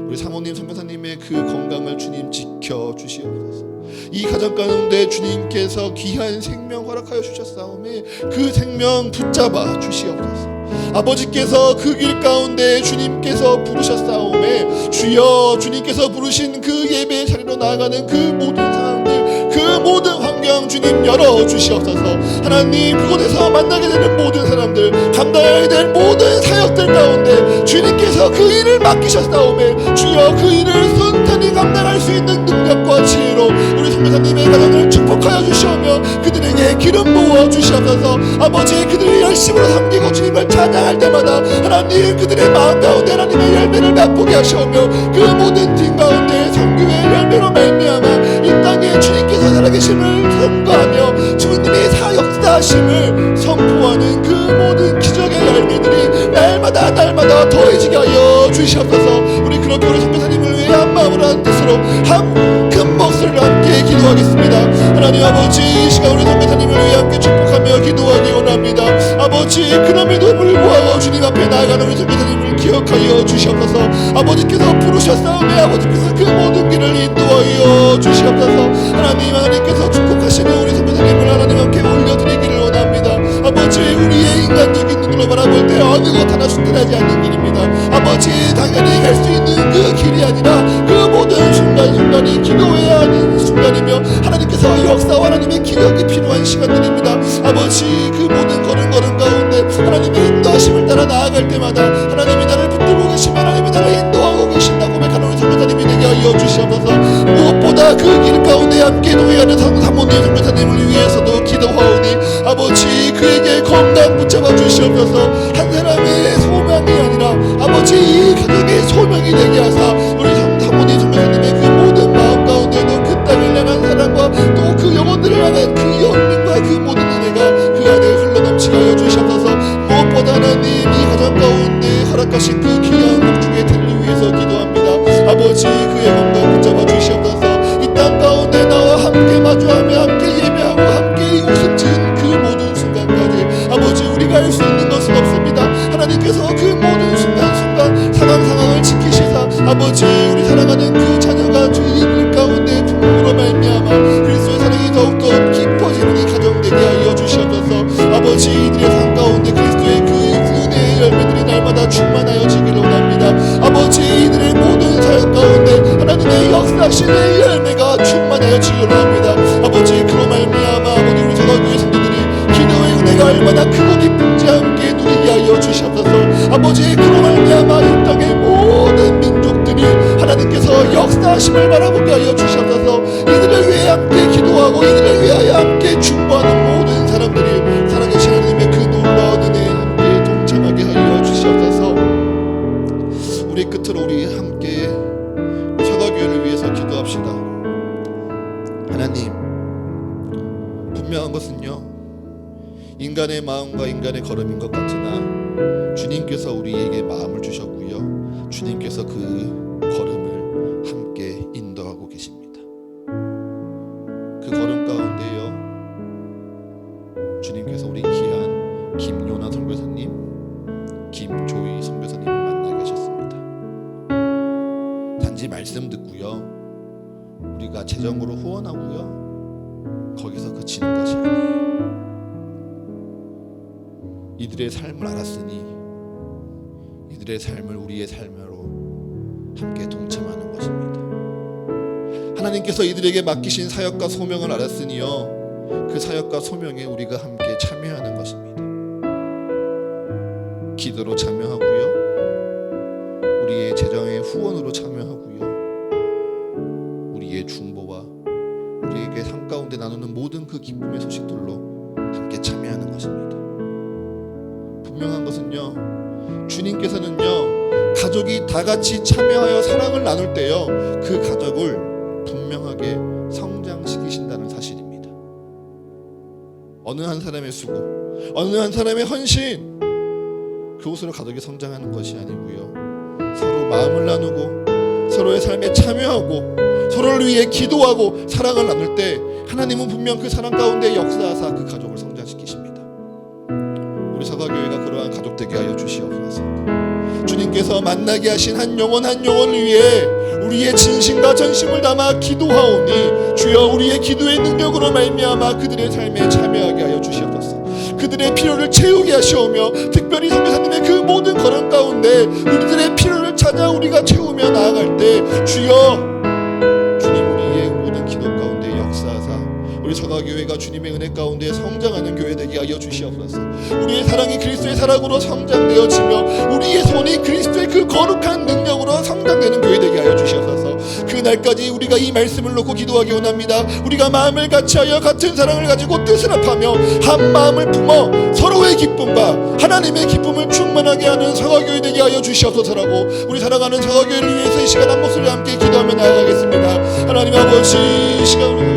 [SPEAKER 1] 우리 사모님 선교사님의 그 건강을 주님 지켜 주시옵소서. 이 가정 가운데 주님께서 귀한 생명 허락하여 주셨사오매 그 생명 붙잡아 주시옵소서. 아버지께서 그 길 가운데 주님께서 부르셨사오매 주여, 주님께서 부르신 그 예배의 자리로 나아가는 그 모든 상황들, 그 모든 환경 주님 열어 주시옵소서. 하나님, 그곳에서 만나게 되는 모든 사람들, 감당해야 될 모든 사역들 가운데 주님께서 그 일을 맡기셨사오매 주여, 그 일을 순탄히 감당할 수 있는 능력과 지혜로 우리 선교사님의 가정을 축복하여 주시오며 그들에게 기름 부어 주시옵소서. 아버지, 그들이 열심으로 섬기고 주님을 찬양할 때마다 하나님, 그들의 마음 가운데 하나님의 열매를 맛보게 하시오며 그 모든 팀 가운데 성교의 열매로 말미암아 이 땅에 주님께서 살아계심을 선거하며 주님의 사역사하심을 선포하는 그 모든 기적의 열매들이 날마다 더해지게 하여 주시옵소서. 우리 그렇게 우리 선교사님을 위해 한 마음으로 한 뜻으로 한 큰 목소리로 함께 기도하겠습니다. 하나님 아버지, 이 시간 우리 선교사님을 위해 함께 축복하며 기도하기 원합니다. 아버지, 그럼에도 불구하고 주님 앞에 나아가는 우리 선교사님을 기억하여 주시옵소서. 아버지께서 부르셨사오매 아버지께서 그 모든 길을 인도하여 주시옵소서. 하나님께서 축복하시는 우리 선교사님을 하나님 함께 올려드리기를 원합니다. 아버지, 우리의 인간적인 눈으로 바라볼 때 어느 것 하나 순탄하지 않는 길입니다. 아버지, 당연히 갈 수 있는 그 길이 아니라 그 모든 순간순간이 기도해야 하는 순간이며 하나님께서 역사와 하나님의 기적이 필요한 시간들입니다. 아버지, 그 모든 걸음 가운데 하나님의 인도하심을 따라 나아갈 때마다 하나님이 나를 붙들고 계시며 하나님이 나를 인도하고 계신다고 고백하는 우리 선교사님이 되게 하여 주시옵소서. 무엇보다 그 길 가운데 함께 동행하는 사모님 선교사님을 위해서도 기도하오니 아버지, 그에게 건강 붙잡아 주시옵소서. 한 사람의 소망이 아니라 아버지, 이 가정의 소명이 되게 하사 우리 사모님 선교사님의 그 모든 마음 가운데도 그 땅을 향한 사랑과 또 그 영혼들을 향한 그 연민과 그 모든 은혜가 그 안에 흘러넘치게 하여 주시옵소서. 무엇보다 하나님, 이 가정 가운데 허락하신 그 귀한 복중의 태를 위해서 기도합니다. 아버지, 그의 건강 붙잡아 주시옵소서. 이 땅 가운데 나와 함께 마주하며 함께 예배하고 함께 웃음 지은 그 모든 순간까지 아버지, 우리가 할 수 있는 것은 없습니다. 하나님께서 그 모든 순간순간 상황을 지키시사 아버지, 우리 사랑하는 그 자녀가 주님 가운데 부모로 말미암아 그리스도의 사랑이 더욱더 깊어지는 이 가정 되게 하여 주시옵소서. 아버지, 이들의 삶 가운데 그리스도의 그 은혜의 열매들이 날마다 충만하여지기를 원합니다. 아버지, 이들의 모든 사역 가운데 하나님의 역사하시는 열매가 하여 주시옵나이다. 아버지 그로 말미암아 아버지 우리 서가교회 성도들이 기도의 은혜가 얼마나 크고 깊은지 함께 누리게 하여 주시옵소서. 아버지 그로 말미암아 이 땅의 모든 민족들이 하나님께서 역사하심을 바라보게 하여 주시옵소서. 이들을 위해 함께 기도하고 이들을 위하여 함께 중보하는 모든 사람들이 살아계신 하나님의 그 놀라운 은혜에 함께 동참하게 하여 주시옵소서. 우리 끝으로 우리 함께 서가교회를 위해서 기도합시다. 하나님, 분명한 것은요, 인간의 마음과 인간의 걸음인 것 같으나 주님께서 우리에게 마음을 주셨고요, 주님께서 그 걸음을 함께 인도하고 계십니다. 그 걸음 가운데요, 주님께서 우리 귀한 김요나 선교사님, 김조희 선교사님을 만나게 하셨습니다. 단지 말씀 듣고요, 우리가 재정으로 후원하고요, 거기서 그치는 것이 아니에요. 이들의 삶을 알았으니 이들의 삶을 우리의 삶으로 함께 동참하는 것입니다. 하나님께서 이들에게 맡기신 사역과 소명을 알았으니요, 그 사역과 소명에 우리가 함께 참여하는 것입니다. 기도로 참여하고요, 우리의 재정의 후원으로 참여하고요, 우리의 중보와 우리에게 삶 가운데 나누는 모든 그 기쁨의 소식들로 함께 참여하는 것입니다. 분명한 것은요, 주님께서는요, 가족이 다 같이 참여하여 사랑을 나눌 때요, 그 가족을 분명하게 성장시키신다는 사실입니다. 어느 한 사람의 수고, 어느 한 사람의 헌신, 그것으로 가족이 성장하는 것이 아니고요, 서로 마음을 나누고 서로의 삶에 참여하고 서로를 위해 기도하고 사랑을 나눌 때 하나님은 분명 그 사랑 가운데 역사하사 그 가족을 성장시키십니다. 우리 서가교회가 그러한 가족 되게 하여 주시옵소서. 주님께서 만나게 하신 한 영혼 한 영혼을 위해 우리의 진심과 전심을 담아 기도하오니 주여 우리의 기도의 능력으로 말미암아 그들의 삶에 참여하게 하여 주시옵소서. 그들의 필요를 채우게 하시오며 특별히 선교사님의 그 모든 걸음 가운데 우리들의 필요를 찾아 우리가 채우며 나아갈 때 주여 주님 우리의 모든 기도 가운데 역사하사 우리 서가교회가 주님의 은혜 가운데 성장하는 교회 되게 하여 주시옵소서. 우리의 사랑이 그리스도의 사랑으로 성장되어지며 우리의 손이 그리스도의 그 거룩한 능력으로 성장되는 교회 되게 하여 주시옵소서. 그날까지 우리가 이 말씀을 놓고 기도하기 원합니다. 우리가 마음을 같이하여 같은 사랑을 가지고 뜻을 합하며 한 마음을 품어 서로의 기쁨과 하나님의 기쁨을 충만하게 하는 서가교회 되게 하여 주시옵소서라고 우리 사랑하는 서가교회를 위해서 이 시간 한 목소리 함께 기도하며 나아가겠습니다. 하나님 아버지, 이 시간 우리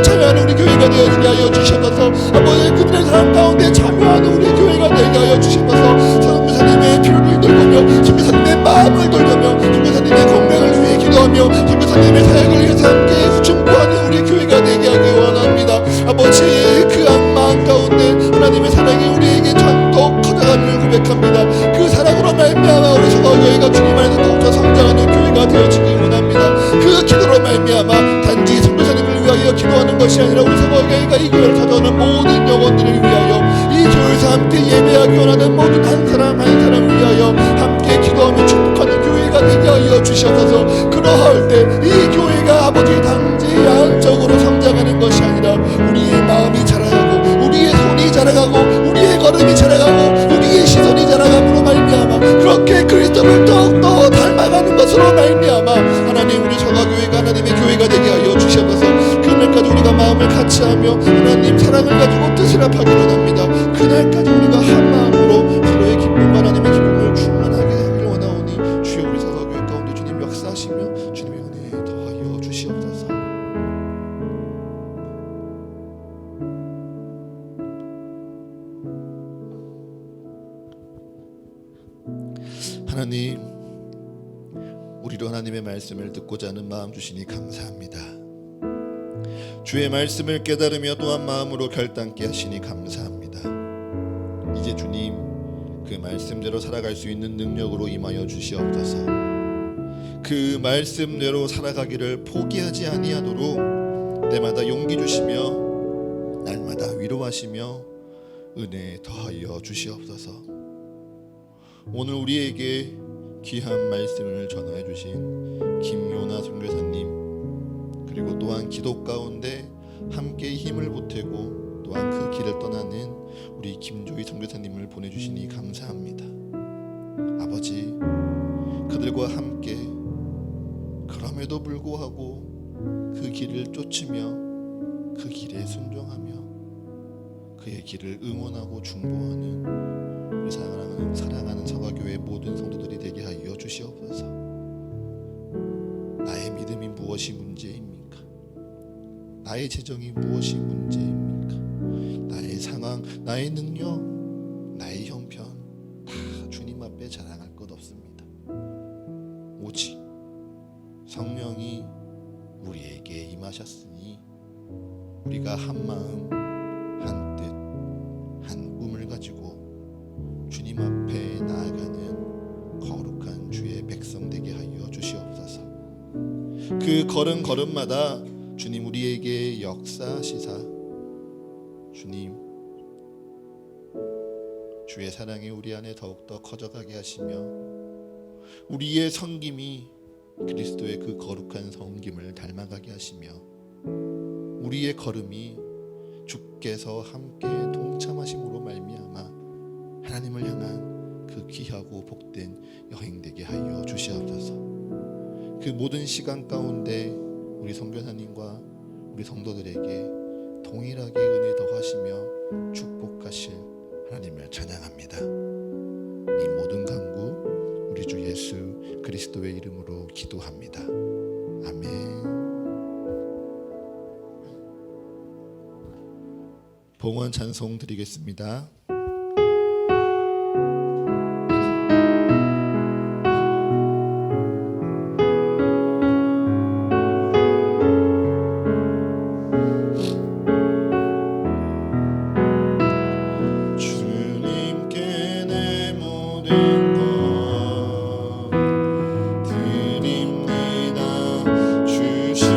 [SPEAKER 1] 참여하는 우리 교회가 되어지게 하여 주시옵소서. 아버지 그들의 삶 가운데 참여하는 우리 교회가 되게 하여 주시옵소서. 선교사님의 필요를 돌보며 선교사님의 마음을 돌보며 선교사님의 건강을 위해 기도하며 선교사님의 사역을 위해서 함께 중보하는 우리 교회가 되게 하기 원합니다. 아버지 그 한 마음 가운데 하나님의 사랑이 우리에게 전도 커져감을 고백합니다. 그 사랑으로 말미암아 우리 서가교회가 주님 안에서 더욱더 성장하는 교회가 되어지기 원합니다. 그 기도로 말미암아 단지 선교사님을 위하여 기도하는 것이 아니라 우리 서가교회가 이 교회를 찾아오는 모든 영혼들을 위하여 이 교회에서 함께 예배하기 원하는 모든 한 사람 한 사람을 위하여 함께 기도하며 축복하는 교회가 되게 하여 주시옵소서. 그러할 때 이 교회가 아버지 단지 양적으로 성장하는 것이 아니라 우리의 마음이 자라가고 우리의 손이 자라가고 우리의 걸음이 자라가고 우리의 시선이 자라감으로 말미암아 그렇게 그리스도를 더욱더 닮아가는 것으로 말미암아 하나님 우리 서가교회가 하나님의 교회가 되게 하여 주시옵소서. 그날까지 우리가 마음을 같이하며 하나님 사랑을 가지고 뜻을 합하기를 원합니다. 그날까지 우리가 한 마음으로 서로의 기쁨과 하나님의 기쁨을 충만하게 하기를 원하오니 주여 우리 서가교회 가운데 주님 역사하시며 주님의 은혜에 더하여 주시옵소서. 하나님 우리로 하나님의 말씀을 듣고자 하는 마음 주시니 감사합니다. 주의 말씀을 깨달으며 또한 마음으로 결단케 하시니 감사합니다. 이제 주님 그 말씀대로 살아갈 수 있는 능력으로 임하여 주시옵소서. 그 말씀대로 살아가기를 포기하지 아니하도록 때마다 용기 주시며 날마다 위로하시며 은혜 더하여 주시옵소서. 오늘 우리에게 귀한 말씀을 전하여 주신 김요나 선교사님, 그리고 또한 기도 가운데 함께 힘을 보태고 또한 그 길을 떠나는 우리 김조희 선교사님을 보내주시니 감사합니다. 아버지, 그들과 함께 그럼에도 불구하고 그 길을 쫓으며 그 길에 순종하며 그의 길을 응원하고 중보하는 우리 사랑하는 서가교회 모든 성도들이 되게 하여 주시옵소서. 나의 믿음이 무엇이 문제입니까? 나의 재정이 무엇이 문제입니까? 나의 상황, 나의 능력, 나의 형편 다 주님 앞에 자랑할 것 없습니다. 오직 성령이 우리에게 임하셨으니 우리가 한 마음 한 뜻 한 꿈을 가지고 주님 앞에 나아가는 거룩한 주의 백성 되게 하여 주시옵소서. 그 걸음걸음마다 주님 우리에게 역사하시사 주님 주의 사랑이 우리 안에 더욱더 커져가게 하시며 우리의 섬김이 그리스도의 그 거룩한 섬김을 닮아가게 하시며 우리의 걸음이 주께서 함께 동참하심으로 말미암아 하나님을 향한 그 귀하고 복된 여행 되게 하여 주시옵소서. 그 모든 시간 가운데 우리 선교사님과 우리 성도들에게 동일하게 은혜 더하시며 축복하실 하나님을 찬양합니다. 이 모든 간구 우리 주 예수 그리스도의 이름으로 기도합니다. 아멘. 봉헌 찬송 드리겠습니다. 주님께 내 모든 것 드립니다. 주신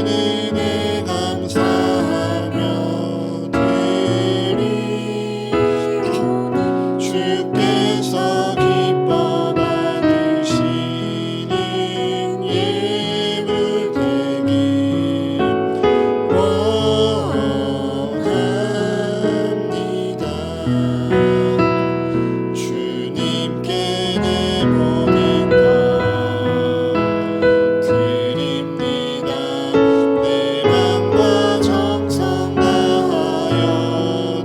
[SPEAKER 1] 은혜 감사하며 드리 주께서 기뻐 받으시는 예물 되길 원합니다. 주님께 내 모든 것 드립니다. 내 맘과 정성 다하여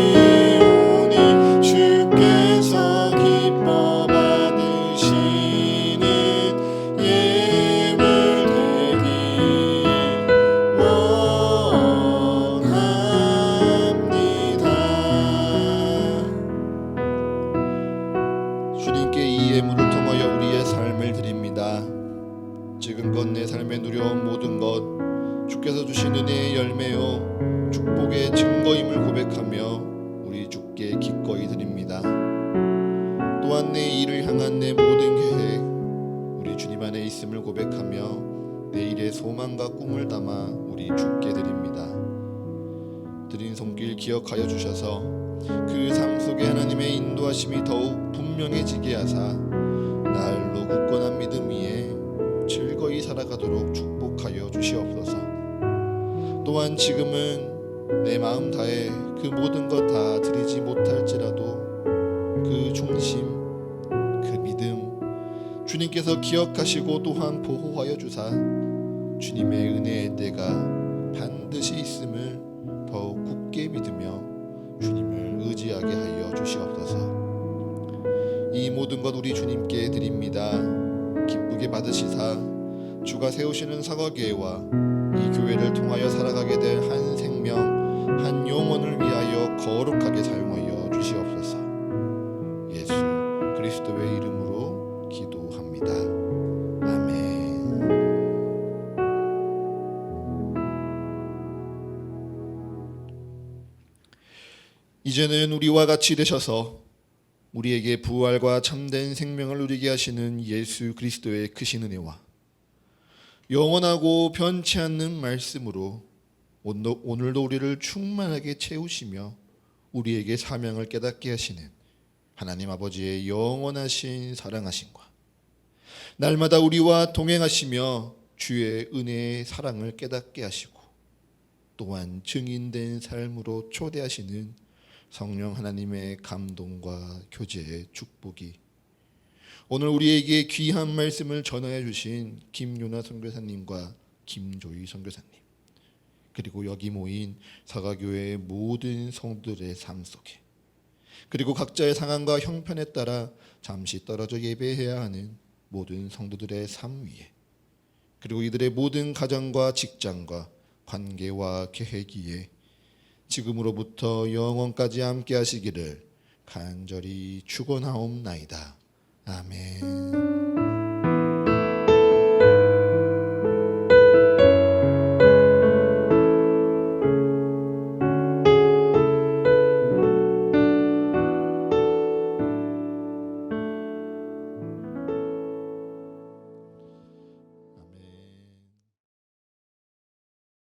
[SPEAKER 1] 드리오니 주께서 기뻐 받으시는 예물 되길 원합니다. 주님께 이 예물을 통하여 우리의 삶을 드립니다. 지금껏 내 삶에 누려온 모든 것 주께서 주신 은혜의 열매요 축복의 증거임을 고백하며 우리 주께 기꺼이 드립니다. 또한 내 일을 향한 내 모든 계획 우리 주님 안에 있음을 고백하며 내일의 소망과 꿈을 담아 우리 주께 드립니다. 드린 손길 기억하여 주셔서 그 삶 속에 하나님의 인도하심이 더욱 분명해지게 하사 날로 굳건한 믿음 위에 즐거이 살아가도록 축복하여 주시옵소서. 또한 지금은 내 마음 다해 그 모든 것 다 드리지 못할지라도 그 중심, 그 믿음 주님께서 기억하시고 또한 보호하여 주사 주님의 은혜의 때가 반드시 있음을 더욱 굳게 믿으며 주님을 의지하게 하여 주시옵소서. 이 모든 것 우리 주님께 드립니다. 기쁘게 받으시사 주가 세우시는 사과교회와 이 교회를 통하여 살아가게 될 한 생명 한 영혼을 위하여 거룩하게 사용하여 주시옵소서. 예수 그리스도의 이름으로 기도합니다. 아멘. 이 이제는 우리와 같이 되셔서 우리에게 부활과 참된 생명을 누리게 하시는 예수 그리스도의 크신 은혜와 영원하고 변치 않는 말씀으로 오늘도 우리를 충만하게 채우시며 우리에게 사명을 깨닫게 하시는 하나님 아버지의 영원하신 사랑하심과 날마다 우리와 동행하시며 주의 은혜의 사랑을 깨닫게 하시고 또한 증인된 삶으로 초대하시는 성령 하나님의 감동과 교제의 축복이 오늘 우리에게 귀한 말씀을 전하여 주신 김요나 선교사님과 김조희 선교사님 그리고 여기 모인 사가교회의 모든 성도들의 삶 속에 그리고 각자의 상황과 형편에 따라 잠시 떨어져 예배해야 하는 모든 성도들의 삶 위에 그리고 이들의 모든 가정과 직장과 관계와 계획 위에 지금으로부터 영원까지 함께 하시기를 간절히 축원하옵나이다. 아멘.